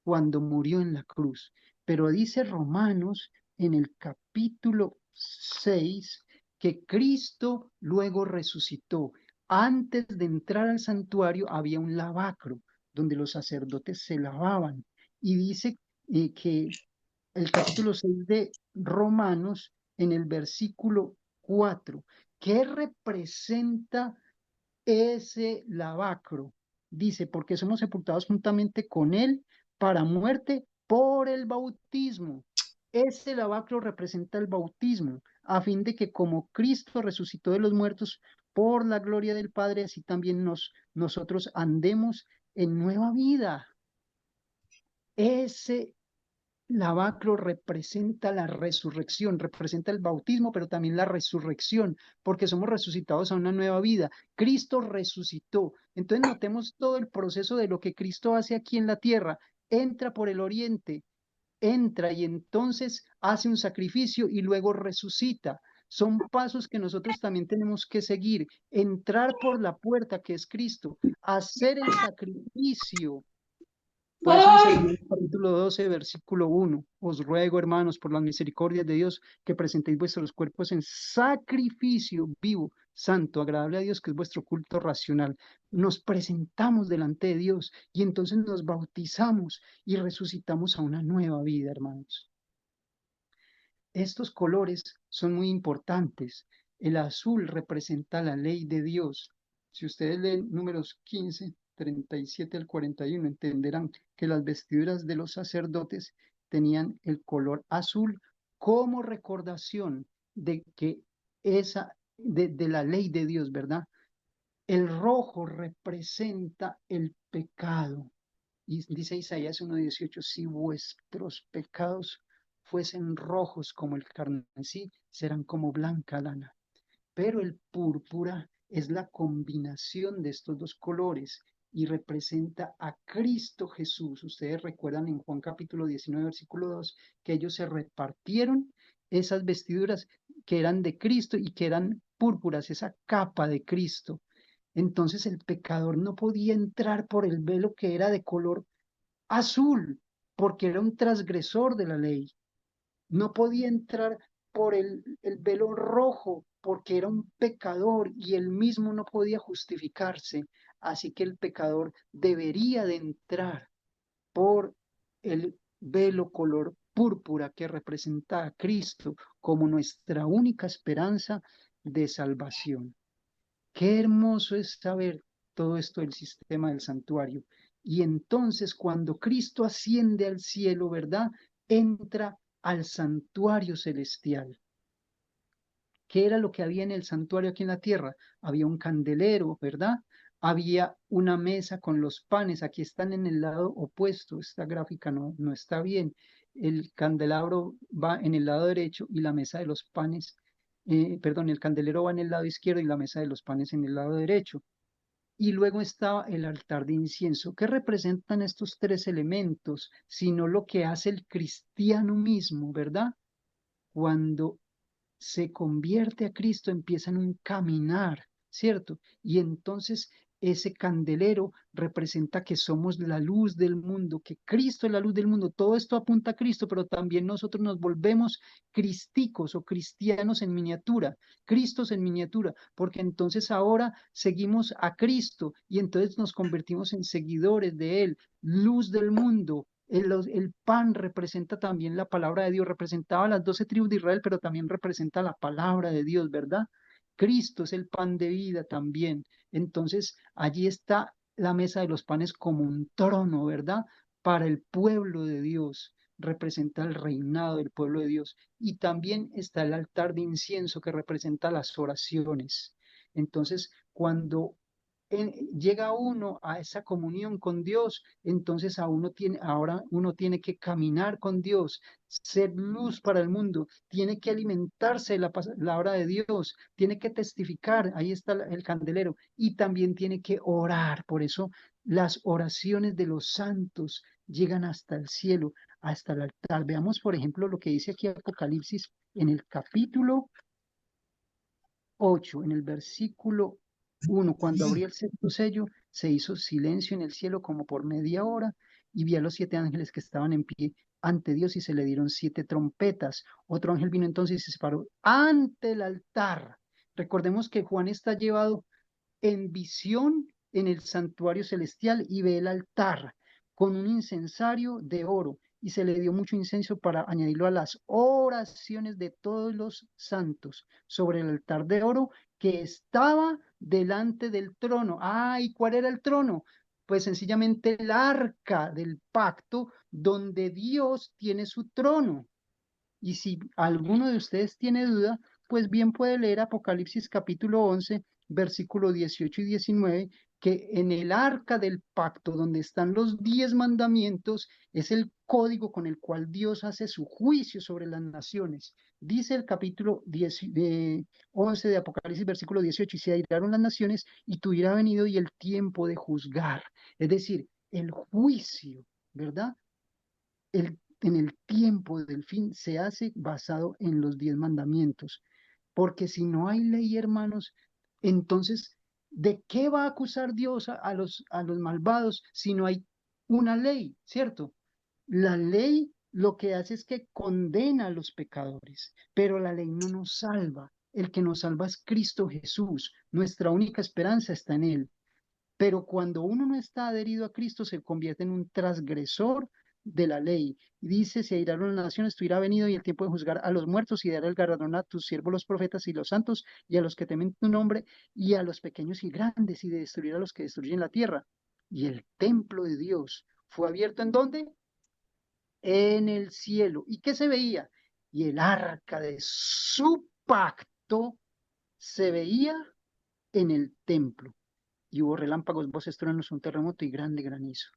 cuando murió en la cruz. Pero dice Romanos en el capítulo 6 que Cristo luego resucitó. Antes de entrar al santuario había un lavacro donde los sacerdotes se lavaban. Y dice que el capítulo 6 de Romanos, en el versículo 4, ¿qué representa ese lavacro? Dice, porque somos sepultados juntamente con él para muerte por el bautismo. Ese lavacro representa el bautismo, a fin de que como Cristo resucitó de los muertos por la gloria del Padre, así también nosotros andemos en nueva vida. Ese lavacro representa la resurrección, representa el bautismo, pero también la resurrección, porque somos resucitados a una nueva vida. Cristo resucitó. Entonces notemos todo el proceso de lo que Cristo hace aquí en la tierra. Entra por el oriente, entra y entonces hace un sacrificio y luego resucita. Son pasos que nosotros también tenemos que seguir. Entrar por la puerta que es Cristo, hacer el sacrificio. Por eso dice Romanos capítulo 12, versículo 1, os ruego, hermanos, por las misericordias de Dios, que presentéis vuestros cuerpos en sacrificio vivo, santo, agradable a Dios, que es vuestro culto racional. Nos presentamos delante de Dios y entonces nos bautizamos y resucitamos a una nueva vida, hermanos. Estos colores son muy importantes. El azul representa la ley de Dios. Si ustedes leen Números 15, 37 al 41, entenderán que las vestiduras de los sacerdotes tenían el color azul como recordación de que de la ley de Dios, ¿verdad? El rojo representa el pecado. Y dice Isaías 1:18, si vuestros pecados fuesen rojos como el carmesí, serán como blanca lana. Pero el púrpura es la combinación de estos dos colores y representa a Cristo Jesús. Ustedes recuerdan en Juan capítulo 19, versículo 2, que ellos se repartieron esas vestiduras que eran de Cristo y que eran púrpuras, esa capa de Cristo. Entonces el pecador no podía entrar por el velo que era de color azul, porque era un transgresor de la ley. No podía entrar por el velo rojo, porque era un pecador y él mismo no podía justificarse. Así que el pecador debería de entrar por el velo color púrpura que representa a Cristo como nuestra única esperanza de salvación. Qué hermoso es saber todo esto del sistema del santuario. Y entonces cuando Cristo asciende al cielo, ¿verdad? Entra al santuario celestial. ¿Qué era lo que había en el santuario aquí en la tierra? Había un candelero, ¿verdad? Había una mesa con los panes. Aquí están en el lado opuesto. Esta gráfica no está bien. El candelabro va en el lado derecho y la mesa de los panes, perdón, el candelero va en el lado izquierdo y la mesa de los panes en el lado derecho. Y luego estaba el altar de incienso. ¿Qué representan estos tres elementos? Sino lo que hace el cristiano mismo, ¿verdad? Cuando se convierte a Cristo, empieza en un caminar, ¿cierto? Y entonces ese candelero representa que somos la luz del mundo, que Cristo es la luz del mundo. Todo esto apunta a Cristo, pero también nosotros nos volvemos cristicos o cristianos en miniatura, Cristos en miniatura, porque entonces ahora seguimos a Cristo y entonces nos convertimos en seguidores de Él, luz del mundo. El pan representa también la palabra de Dios, representaba a las 12 tribus de Israel, pero también representa la palabra de Dios, ¿verdad? Cristo es el pan de vida también. Entonces, allí está la mesa de los panes como un trono, ¿verdad? Para el pueblo de Dios, representa el reinado del pueblo de Dios. Y también está el altar de incienso que representa las oraciones. Entonces, cuando llega uno a esa comunión con Dios, entonces ahora uno tiene que caminar con Dios, ser luz para el mundo, tiene que alimentarse de la palabra de Dios, tiene que testificar, ahí está el candelero, y también tiene que orar. Por eso las oraciones de los santos llegan hasta el cielo, hasta el altar. Veamos, por ejemplo, lo que dice aquí Apocalipsis en el capítulo 8 en el versículo 1, cuando abrió el sexto sello, se hizo silencio en el cielo como por media hora y vi a los 7 ángeles que estaban en pie ante Dios y se le dieron 7 trompetas. Otro ángel vino entonces y se paró ante el altar. Recordemos que Juan está llevado en visión en el santuario celestial y ve el altar con un incensario de oro y se le dio mucho incienso para añadirlo a las oraciones de todos los santos sobre el altar de oro que estaba delante del trono. Ah, ¿y cuál era el trono? Pues sencillamente el arca del pacto donde Dios tiene su trono. Y si alguno de ustedes tiene duda, pues bien puede leer Apocalipsis capítulo 11, versículo 18 y 19, que en el arca del pacto, donde están los 10 mandamientos, es el código con el cual Dios hace su juicio sobre las naciones. Dice el capítulo 10 11 de Apocalipsis, versículo 18, y se airaron las naciones y tuviera venido y el tiempo de juzgar. Es decir, el juicio, ¿verdad? En el tiempo del fin se hace basado en los 10 mandamientos. Porque si no hay ley, hermanos, entonces, ¿de qué va a acusar Dios a los malvados si no hay una ley, ¿cierto? La ley lo que hace es que condena a los pecadores, pero la ley no nos salva. El que nos salva es Cristo Jesús. Nuestra única esperanza está en Él. Pero cuando uno no está adherido a Cristo, se convierte en un transgresor de la ley. Y dice, se airaron las naciones, tú irá venido y el tiempo de juzgar a los muertos y dar el galardón a tus siervos los profetas y los santos y a los que temen tu nombre y a los pequeños y grandes y de destruir a los que destruyen la tierra. y el templo de Dios fue abierto ¿en dónde? En el cielo. ¿Y qué se veía? Y el arca de su pacto se veía en el templo. Y hubo relámpagos, voces, truenos, un terremoto y grande granizo.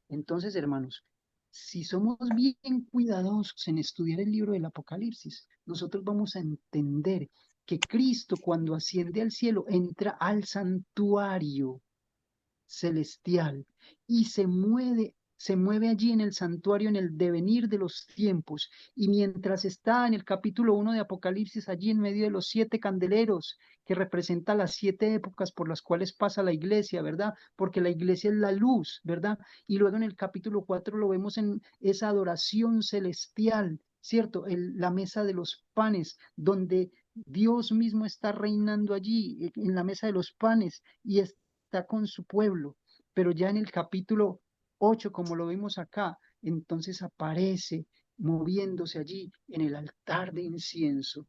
Entonces, hermanos, si somos bien cuidadosos en estudiar el libro del Apocalipsis, nosotros vamos a entender que Cristo cuando asciende al cielo entra al santuario celestial y se mueve allí en el santuario en el devenir de los tiempos. Y mientras está en el capítulo 1 de Apocalipsis, allí en medio de los 7 candeleros, que representa las 7 épocas por las cuales pasa la iglesia, ¿verdad? Porque la iglesia es la luz, ¿verdad? Y luego en el capítulo 4 lo vemos en esa adoración celestial, ¿cierto? La mesa de los panes, donde Dios mismo está reinando allí, en la mesa de los panes, y está con su pueblo, pero ya en el capítulo 8 como lo vimos acá, entonces aparece moviéndose allí en el altar de incienso,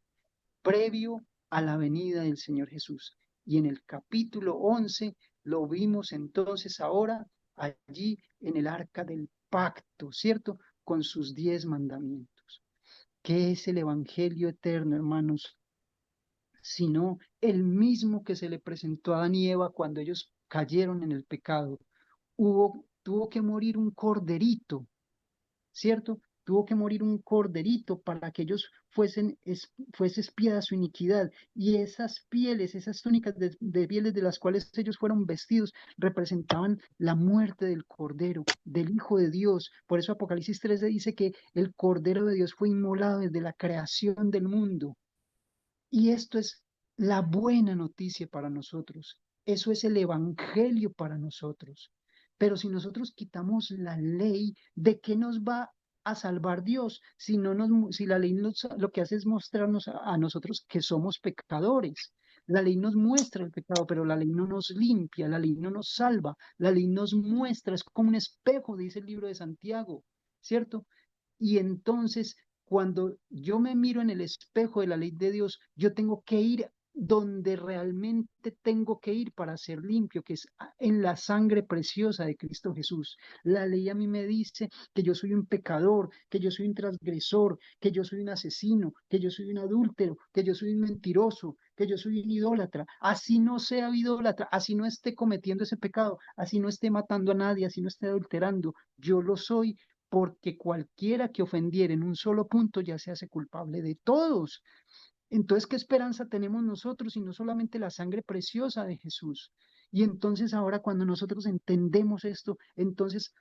previo a la venida del Señor Jesús. Y en el capítulo 11 lo vimos entonces ahora allí en el arca del pacto, ¿cierto? Con sus 10 mandamientos. ¿Qué es el Evangelio eterno, hermanos? Sino el mismo que se le presentó a Adán y Eva cuando ellos cayeron en el pecado. Tuvo que morir un corderito, ¿cierto? Tuvo que morir un corderito para que ellos fuese expiada su iniquidad. Y esas pieles, esas túnicas de pieles de las cuales ellos fueron vestidos, representaban la muerte del cordero, del Hijo de Dios. Por eso Apocalipsis 13 dice que el cordero de Dios fue inmolado desde la creación del mundo. Y esto es la buena noticia para nosotros. Eso es el evangelio para nosotros. Pero si nosotros quitamos la ley, ¿de qué nos va a salvar Dios? Si no si la ley lo que hace es mostrarnos a nosotros que somos pecadores. La ley nos muestra el pecado, pero la ley no nos limpia, la ley no nos salva, la ley nos muestra, es como un espejo, dice el libro de Santiago, ¿cierto? Y entonces, cuando yo me miro en el espejo de la ley de Dios, yo tengo que ir donde realmente tengo que ir para ser limpio, que es en la sangre preciosa de Cristo Jesús. La ley a mí me dice que yo soy un pecador, que yo soy un transgresor, que yo soy un asesino, que yo soy un adúltero, que yo soy un mentiroso, que yo soy un idólatra. Así no sea idólatra, así no esté cometiendo ese pecado, así no esté matando a nadie, así no esté adulterando. Yo lo soy porque cualquiera que ofendiera en un solo punto ya se hace culpable de todos. Entonces, ¿qué esperanza tenemos nosotros y no solamente la sangre preciosa de Jesús? Y entonces ahora cuando nosotros entendemos esto, entonces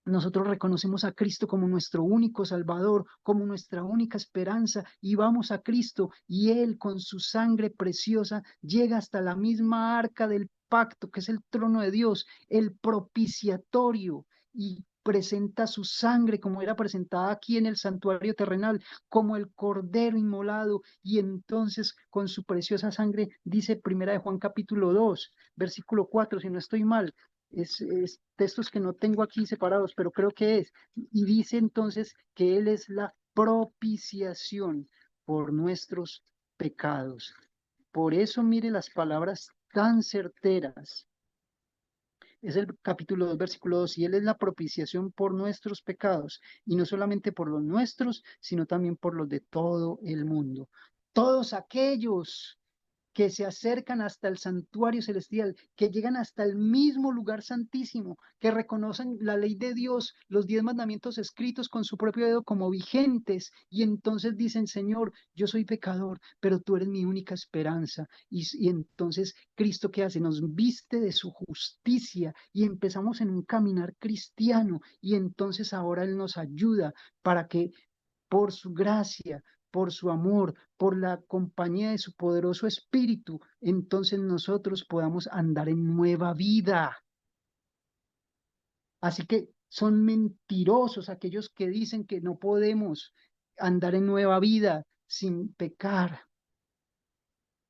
nosotros reconocemos a Cristo como nuestro único Salvador, como nuestra única esperanza, y vamos a Cristo, y Él con su sangre preciosa llega hasta la misma arca del pacto, que es el trono de Dios, el propiciatorio, y presenta su sangre como era presentada aquí en el santuario terrenal, como el cordero inmolado, y entonces con su preciosa sangre, dice Primera de Juan capítulo 2 versículo 4 si no estoy mal, es textos que no tengo aquí separados, pero creo que es. Y dice entonces que Él es la propiciación por nuestros pecados. Por eso mire las palabras tan certeras. Es el capítulo 2 versículo 2 y Él es la propiciación por nuestros pecados, y no solamente por los nuestros, sino también por los de todo el mundo. Todos aquellos que se acercan hasta el santuario celestial, que llegan hasta el mismo lugar santísimo, que reconocen la ley de Dios, los 10 mandamientos escritos con su propio dedo como vigentes, y entonces dicen, Señor, yo soy pecador, pero tú eres mi única esperanza. Y entonces, ¿Cristo qué hace? Nos viste de su justicia y empezamos en un caminar cristiano, y entonces ahora Él nos ayuda para que por su gracia, por su amor, por la compañía de su poderoso espíritu, entonces nosotros podamos andar en nueva vida. Así que son mentirosos aquellos que dicen que no podemos andar en nueva vida sin pecar,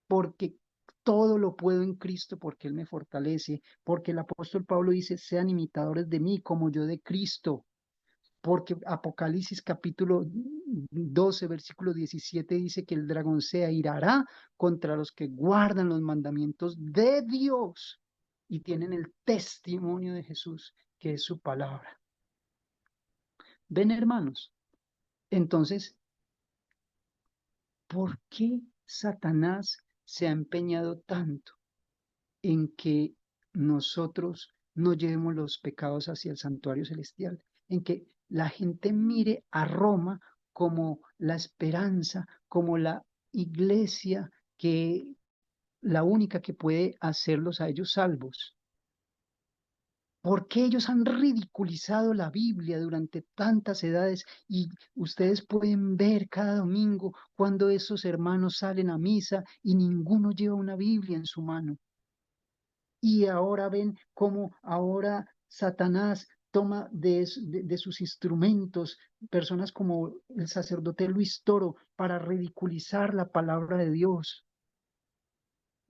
porque todo lo puedo en Cristo porque Él me fortalece, porque el apóstol Pablo dice, sean imitadores de mí como yo de Cristo. Porque Apocalipsis capítulo 12, versículo 17 dice que el dragón se airará contra los que guardan los mandamientos de Dios. y tienen el testimonio de Jesús, que es su palabra. ¿Ven, hermanos? Entonces, ¿por qué Satanás se ha empeñado tanto en que nosotros no llevemos los pecados hacia el santuario celestial? En que la gente mire a Roma como la esperanza, como la iglesia que la única que puede hacerlos a ellos salvos. ¿Por qué ellos han ridiculizado la Biblia durante tantas edades? Y ustedes pueden ver cada domingo cuando esos hermanos salen a misa y ninguno lleva una Biblia en su mano. Y ahora ven cómo ahora Satanás toma de sus instrumentos personas como el sacerdote Luis Toro para ridiculizar la palabra de Dios.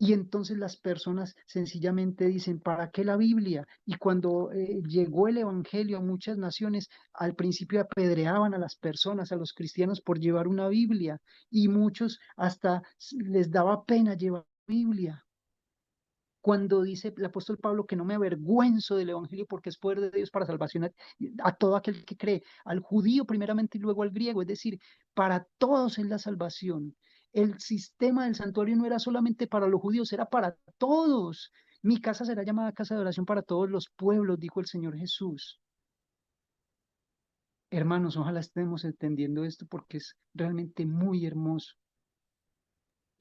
Y entonces las personas sencillamente dicen, ¿para qué la Biblia? Y cuando llegó el Evangelio a muchas naciones, al principio apedreaban a las personas, a los cristianos, por llevar una Biblia. Y muchos hasta les daba pena llevar Biblia. Cuando dice el apóstol Pablo que no me avergüenzo del Evangelio porque es poder de Dios para salvación a todo aquel que cree, al judío primeramente y luego al griego, es decir, para todos es la salvación. El sistema del santuario no era solamente para los judíos, era para todos. Mi casa será llamada casa de oración para todos los pueblos, dijo el Señor Jesús. Hermanos, ojalá estemos entendiendo esto porque es realmente muy hermoso.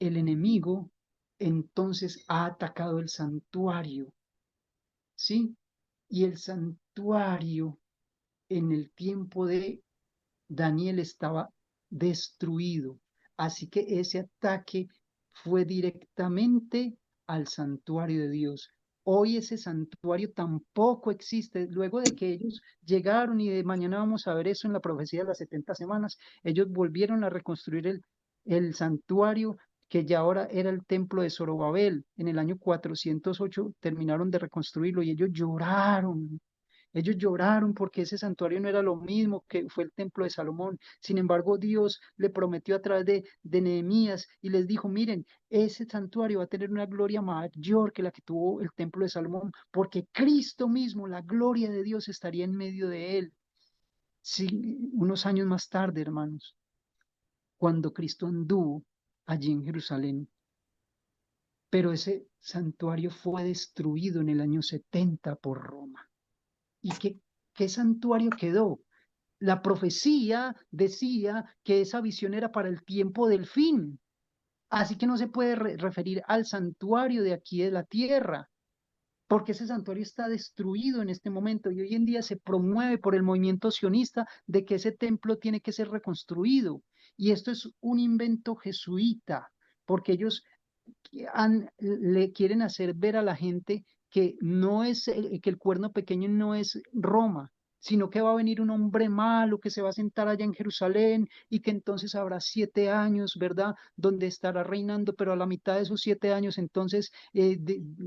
El enemigo entonces ha atacado el santuario, ¿sí? Y el santuario en el tiempo de Daniel estaba destruido. Así que ese ataque fue directamente al santuario de Dios. Hoy ese santuario tampoco existe. Luego de que ellos llegaron, y de mañana vamos a ver eso en la profecía de las 70 semanas, ellos volvieron a reconstruir el santuario que ya ahora era el templo de Zorobabel. En el año 408 terminaron de reconstruirlo y ellos lloraron. Ellos lloraron porque ese santuario no era lo mismo que fue el templo de Salomón. Sin embargo, Dios le prometió a través de Nehemías y les dijo, miren, ese santuario va a tener una gloria mayor que la que tuvo el templo de Salomón, porque Cristo mismo, la gloria de Dios, estaría en medio de él. Sí, unos años más tarde, hermanos, cuando Cristo anduvo allí en Jerusalén, pero ese santuario fue destruido en el año 70 por Roma. ¿Y qué santuario quedó? La profecía decía que esa visión era para el tiempo del fin. Así que no se puede referir al santuario de aquí de la tierra, porque ese santuario está destruido en este momento y hoy en día se promueve por el movimiento sionista de que ese templo tiene que ser reconstruido. Y esto es un invento jesuita, porque ellos le quieren hacer ver a la gente que no es que el cuerno pequeño no es Roma, sino que va a venir un hombre malo que se va a sentar allá en Jerusalén y que entonces habrá 7 años, ¿verdad? Donde estará reinando, pero a la mitad de esos 7 años, entonces,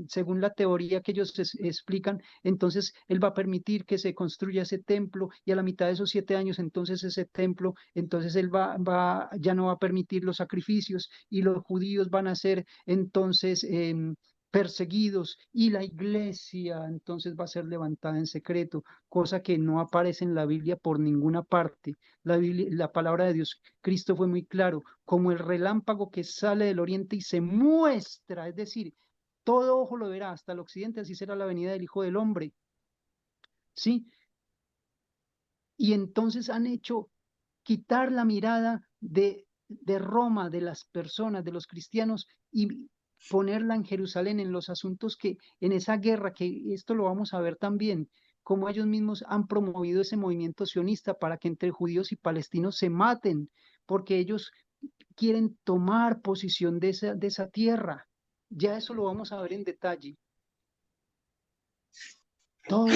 según la teoría que ellos explican, entonces él va a permitir que se construya ese templo y a la mitad de esos 7 años, entonces ese templo, entonces él ya no va a permitir los sacrificios y los judíos van a ser entonces perseguidos y la iglesia entonces va a ser levantada en secreto, cosa que no aparece en la Biblia por ninguna parte. La palabra de Dios, Cristo fue muy claro, como el relámpago que sale del oriente y se muestra, es decir, todo ojo lo verá hasta el occidente, así será la venida del Hijo del Hombre. ¿Sí? Y entonces han hecho quitar la mirada de Roma, de las personas, de los cristianos, y ponerla en Jerusalén, en los asuntos que, en esa guerra, que esto lo vamos a ver también, como ellos mismos han promovido ese movimiento sionista para que entre judíos y palestinos se maten, porque ellos quieren tomar posición de esa tierra. Ya eso lo vamos a ver en detalle. Todo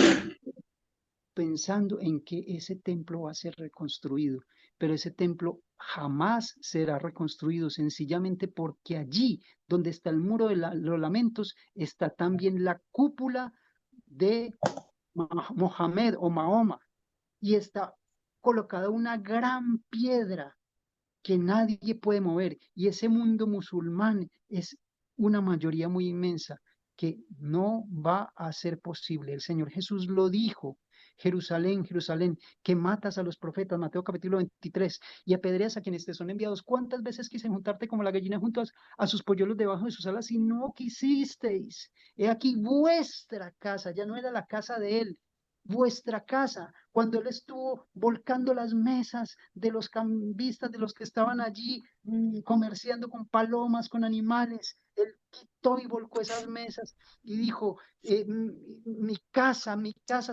pensando en que ese templo va a ser reconstruido, pero ese templo jamás será reconstruido sencillamente porque allí donde está el muro de los lamentos está también la cúpula de Mohamed o Mahoma y está colocada una gran piedra que nadie puede mover y ese mundo musulmán es una mayoría muy inmensa. que no va a ser posible. El Señor Jesús lo dijo. Jerusalén, Jerusalén, que matas a los profetas, Mateo capítulo 23, y apedreas a quienes te son enviados. ¿Cuántas veces quise juntarte como la gallina junto a sus polluelos debajo de sus alas y no quisisteis? He aquí vuestra casa, ya no era la casa de él, vuestra casa, cuando él estuvo volcando las mesas de los cambistas, de los que estaban allí comerciando con palomas, con animales, él quitó y volcó esas mesas y dijo, mi casa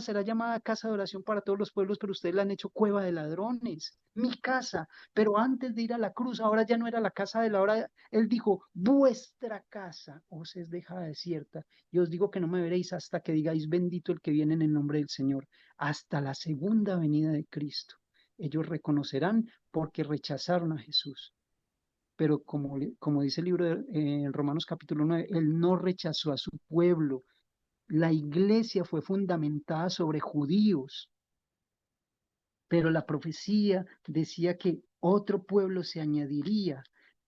será llamada casa de oración para todos los pueblos, pero ustedes la han hecho cueva de ladrones. Mi casa, pero antes de ir a la cruz, ahora ya no era la casa de la hora, él dijo, vuestra casa os es dejada desierta, y os digo que no me veréis hasta que digáis bendito el que viene en el nombre del Señor, hasta la segunda venida de Cristo. Ellos reconocerán porque rechazaron a Jesús. Pero como dice el libro de Romanos capítulo 9, él no rechazó a su pueblo. La iglesia fue fundamentada sobre judíos, pero la profecía decía que otro pueblo se añadiría,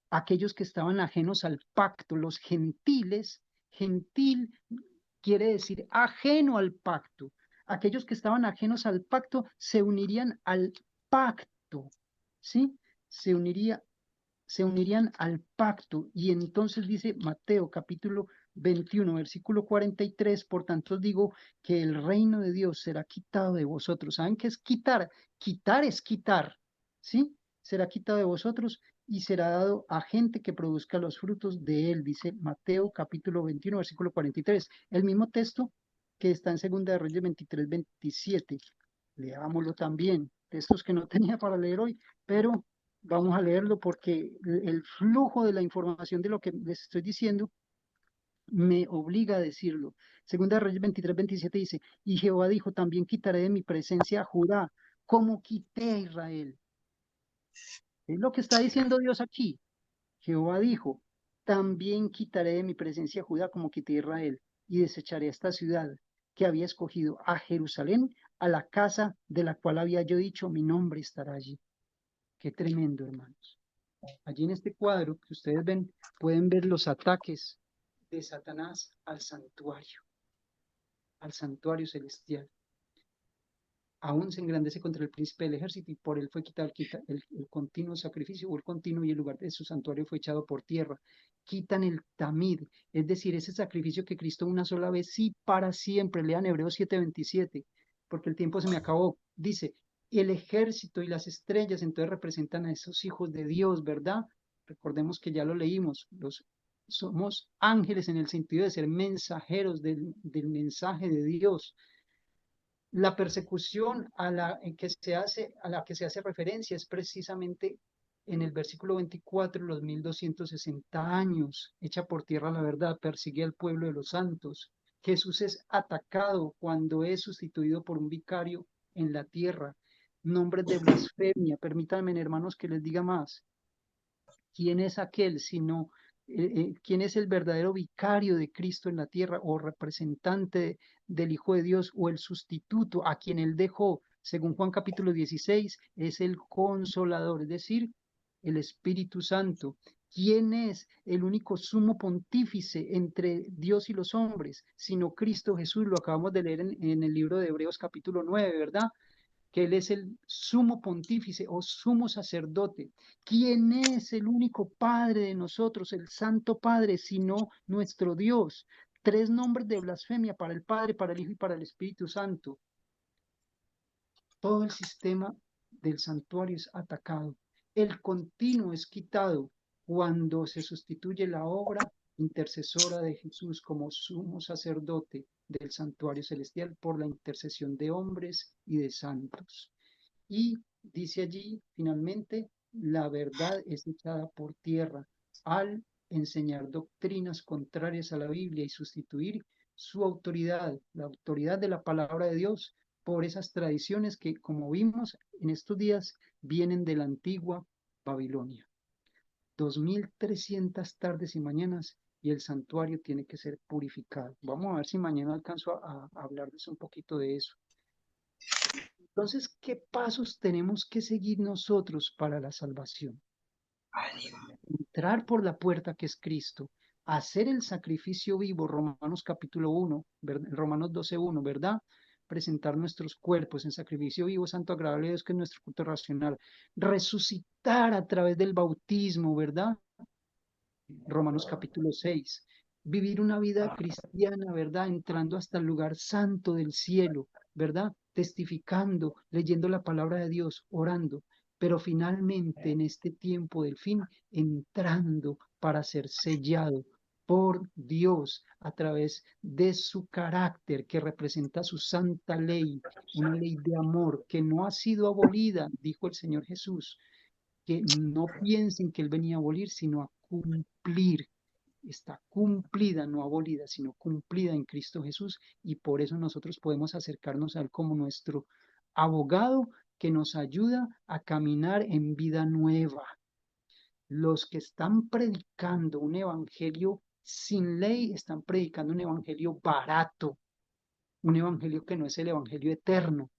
aquellos que estaban ajenos al pacto, los gentiles. Gentil quiere decir ajeno al pacto. Aquellos que estaban ajenos al pacto se unirían al pacto, ¿sí? Se uniría se unirían al pacto. Y entonces dice Mateo capítulo 21, versículo 43, por tanto os digo que el reino de Dios será quitado de vosotros. ¿Saben qué es quitar? Quitar es quitar, ¿sí? Será quitado de vosotros y será dado a gente que produzca los frutos de él, dice Mateo capítulo 21, versículo 43. El mismo texto que está en Segunda de Reyes 23, 27. Leámoslo también, textos que no tenía para leer hoy, pero vamos a leerlo porque el flujo de la información de lo que les estoy diciendo me obliga a decirlo. Segunda de Reyes 23, 27 dice, y Jehová dijo, también quitaré de mi presencia a Judá, como quité a Israel. Es lo que está diciendo Dios aquí. Jehová dijo, también quitaré de mi presencia a Judá, como quité a Israel, y desecharé esta ciudad que había escogido, a Jerusalén, a la casa de la cual había yo dicho, mi nombre estará allí. Qué tremendo, hermanos. Allí en este cuadro que ustedes ven, pueden ver los ataques de Satanás al santuario celestial. Aún se engrandece contra el príncipe del ejército y por él fue quitado el continuo sacrificio o el continuo y el lugar de su santuario fue echado por tierra. Quitan el tamid, es decir, ese sacrificio que Cristo una sola vez, sí, para siempre. Lean Hebreos 7:27, porque el tiempo se me acabó. Dice, el ejército y las estrellas entonces representan a esos hijos de Dios, ¿verdad? Recordemos que ya lo leímos, somos ángeles en el sentido de ser mensajeros del mensaje de Dios. La persecución a la que se hace referencia es precisamente en el versículo 24, los 1260 años, echa por tierra la verdad, persigue al pueblo de los santos. Jesús es atacado cuando es sustituido por un vicario en la tierra. Nombres de blasfemia, permítanme, hermanos, que les diga más. ¿Quién es aquel sino quién es el verdadero vicario de Cristo en la tierra o representante del Hijo de Dios o el sustituto a quien él dejó, según Juan capítulo 16, es el consolador, es decir, el Espíritu Santo? ¿Quién es el único sumo pontífice entre Dios y los hombres, sino Cristo Jesús? Lo acabamos de leer en el libro de Hebreos capítulo 9, ¿verdad? Que Él es el sumo pontífice o sumo sacerdote. ¿Quién es el único Padre de nosotros, el Santo Padre, sino nuestro Dios? Tres nombres de blasfemia para el Padre, para el Hijo y para el Espíritu Santo. Todo el sistema del santuario es atacado. El continuo es quitado cuando se sustituye la obra intercesora de Jesús como sumo sacerdote del santuario celestial por la intercesión de hombres y de santos. Y dice allí, finalmente, la verdad es echada por tierra al enseñar doctrinas contrarias a la Biblia y sustituir su autoridad, la autoridad de la palabra de Dios, por esas tradiciones que, como vimos en estos días, vienen de la antigua Babilonia. 2300 tardes y mañanas y el santuario tiene que ser purificado. Vamos a ver si mañana alcanzo a hablarles un poquito de eso. Entonces, ¿qué pasos tenemos que seguir nosotros para la salvación? Entrar por la puerta que es Cristo, hacer el sacrificio vivo, Romanos capítulo 1, Romanos 12:1, ¿verdad? Presentar nuestros cuerpos en sacrificio vivo, santo, agradable a Dios, que es nuestro culto racional. Resucitar a través del bautismo, ¿verdad? Romanos capítulo 6. Vivir una vida cristiana, ¿verdad? Entrando hasta el lugar santo del cielo, ¿verdad? Testificando, leyendo la palabra de Dios, orando, pero finalmente en este tiempo del fin, entrando para ser sellado por Dios a través de su carácter que representa su santa ley, una ley de amor que no ha sido abolida, dijo el Señor Jesús, que no piensen que Él venía a abolir, sino a cumplir. Está cumplida, no abolida, sino cumplida en Cristo Jesús, y por eso nosotros podemos acercarnos a Él como nuestro abogado que nos ayuda a caminar en vida nueva. Los que están predicando un evangelio sin ley están predicando un evangelio barato, un evangelio que no es el evangelio eterno.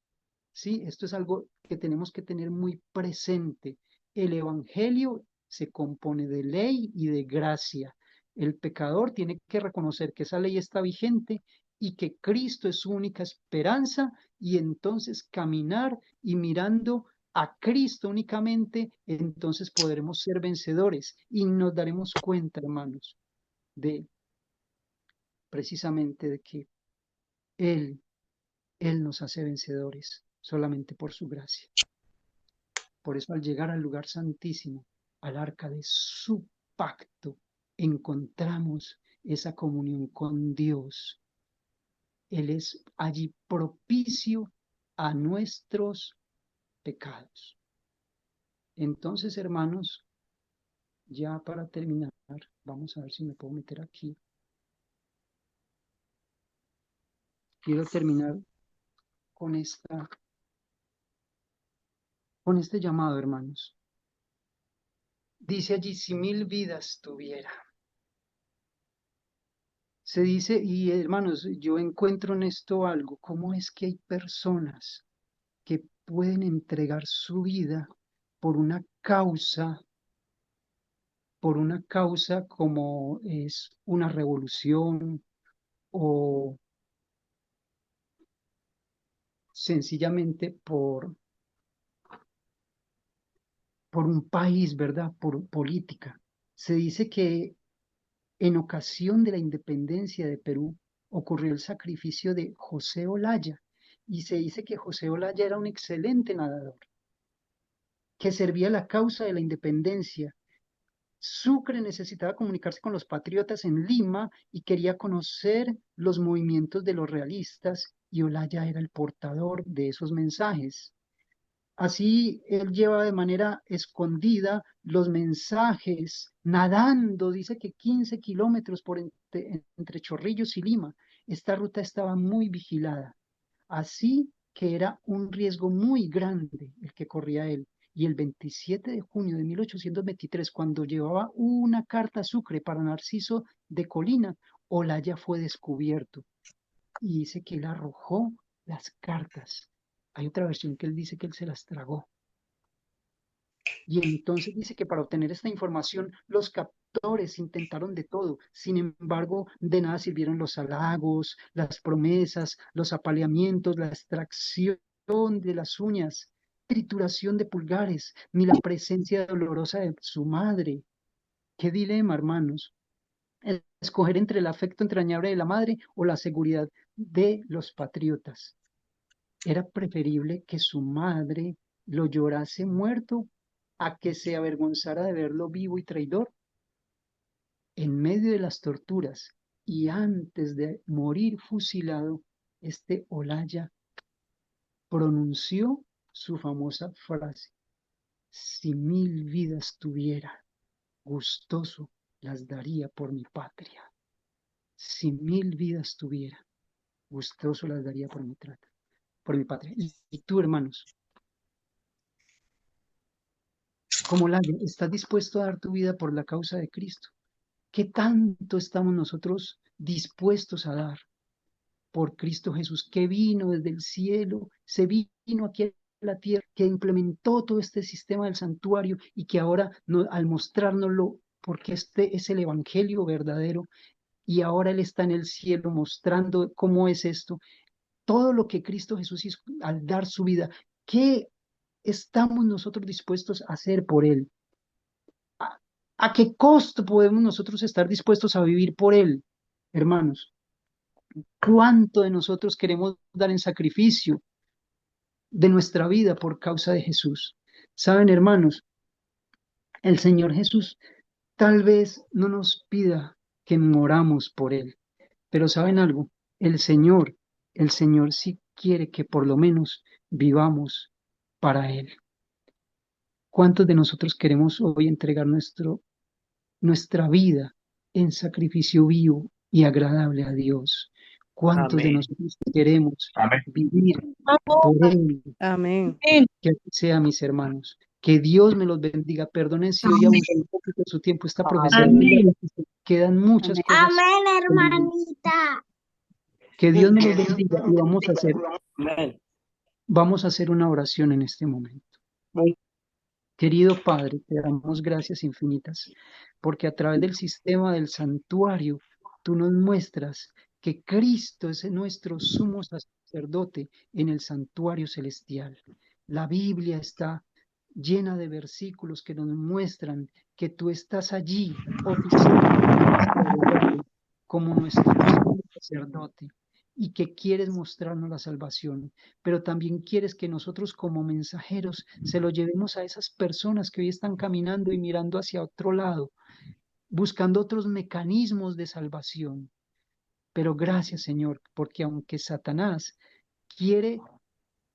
¿Sí? Esto es algo que tenemos que tener muy presente. El evangelio se compone de ley y de gracia. El pecador tiene que reconocer que esa ley está vigente y que Cristo es su única esperanza, y entonces caminar y mirando a Cristo únicamente, entonces podremos ser vencedores y nos daremos cuenta, hermanos, de precisamente de que Él, Él nos hace vencedores solamente por su gracia. Por eso al llegar al lugar santísimo, al arca de su pacto, encontramos esa comunión con Dios. Él es allí propicio a nuestros pecados. Entonces, hermanos, ya para terminar, vamos a ver si me puedo meter aquí. Quiero terminar con este llamado, hermanos. Dice allí, si 1000 vidas tuviera. Se dice, y hermanos, yo encuentro en esto algo, cómo es que hay personas que pueden entregar su vida por por una causa como es una revolución o sencillamente por un país, ¿verdad? Por política. Se dice que en ocasión de la independencia de Perú ocurrió el sacrificio de José Olaya, y se dice que José Olaya era un excelente nadador, que servía la causa de la independencia. Sucre necesitaba comunicarse con los patriotas en Lima y quería conocer los movimientos de los realistas, y Olaya era el portador de esos mensajes. Así él lleva de manera escondida los mensajes, nadando, dice que 15 kilómetros entre Chorrillos y Lima. Esta ruta estaba muy vigilada, así que era un riesgo muy grande el que corría él. Y el 27 de junio de 1823, cuando llevaba una carta a Sucre para Narciso de Colina, Olaya fue descubierto, y dice que él arrojó las cartas. Hay otra versión que él dice que él se las tragó. Y entonces dice que para obtener esta información los captores intentaron de todo. Sin embargo, de nada sirvieron los halagos, las promesas, los apaleamientos, la extracción de las uñas, trituración de pulgares, ni la presencia dolorosa de su madre. Qué dilema, hermanos. Escoger entre el afecto entrañable de la madre o la seguridad de los patriotas. Era preferible que su madre lo llorase muerto a que se avergonzara de verlo vivo y traidor. En medio de las torturas y antes de morir fusilado, este Olaya pronunció su famosa frase: si 1000 vidas tuviera, gustoso las daría por mi patria. Si 1000 vidas tuviera, gustoso las daría por mi patria. Y tú, hermanos, como Olaya, ¿estás dispuesto a dar tu vida por la causa de Cristo? ¿Qué tanto estamos nosotros dispuestos a dar por Cristo Jesús, que vino desde el cielo, se vino aquí a la tierra, que implementó todo este sistema del santuario y que ahora al mostrárnoslo porque este es el evangelio verdadero y ahora Él está en el cielo mostrando cómo es esto. Todo lo que Cristo Jesús hizo al dar su vida, ¿qué estamos nosotros dispuestos a hacer por Él? ¿A qué costo podemos nosotros estar dispuestos a vivir por Él, hermanos? ¿Cuánto de nosotros queremos dar en sacrificio de nuestra vida por causa de Jesús? Saben, hermanos, el Señor Jesús tal vez no nos pida que moramos por Él, pero ¿saben algo? El Señor, el Señor sí quiere que por lo menos vivamos para Él. ¿Cuántos de nosotros queremos hoy entregar nuestra vida en sacrificio vivo y agradable a Dios? ¿Cuántos de Amén. nosotros queremos Amén. vivir por Él? Amén. Que así sea, mis hermanos. Que Dios me los bendiga. Perdonen si hoy abusé un poquito de su tiempo. Esta profecía es muy larga, quedan muchas cosas. Amén, hermanita. Que Dios me los bendiga y Amén. vamos a hacer una oración en este momento. Querido Padre, te damos gracias infinitas, porque a través del sistema del santuario, tú nos muestras que Cristo es nuestro sumo sacerdote en el santuario celestial. La Biblia está llena de versículos que nos muestran que tú estás allí oficialmente como nuestro sumo sacerdote y que quieres mostrarnos la salvación, pero también quieres que nosotros como mensajeros se lo llevemos a esas personas que hoy están caminando y mirando hacia otro lado, buscando otros mecanismos de salvación. Pero gracias, Señor, porque aunque Satanás quiere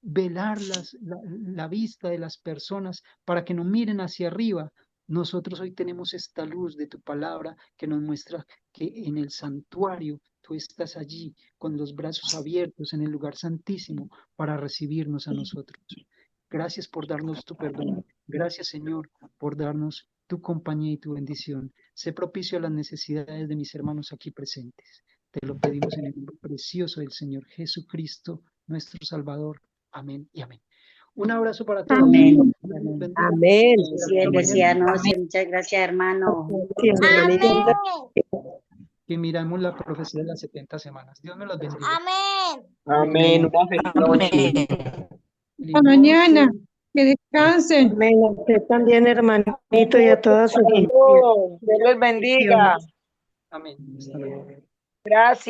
velar la vista de las personas para que no miren hacia arriba, nosotros hoy tenemos esta luz de tu palabra que nos muestra que en el santuario tú estás allí con los brazos abiertos en el lugar santísimo para recibirnos a nosotros. Gracias por darnos tu perdón. Gracias, Señor, por darnos tu compañía y tu bendición. Sé propicio a las necesidades de mis hermanos aquí presentes. Te lo pedimos en el nombre precioso del Señor Jesucristo, nuestro Salvador. Amén y amén. Un abrazo para todos. Amén. Amén. Sí, él decía, no, sí, muchas gracias, hermano. Amén. Que miramos la profecía de las 70 semanas. Dios me los bendiga. Amén. Amén. Una feliz noche. Feliz Hasta mañana. noche. Que descansen. Amén. A usted también, hermanito, y a toda su familia. Dios les bendiga. Amén. Hasta luego. Gracias.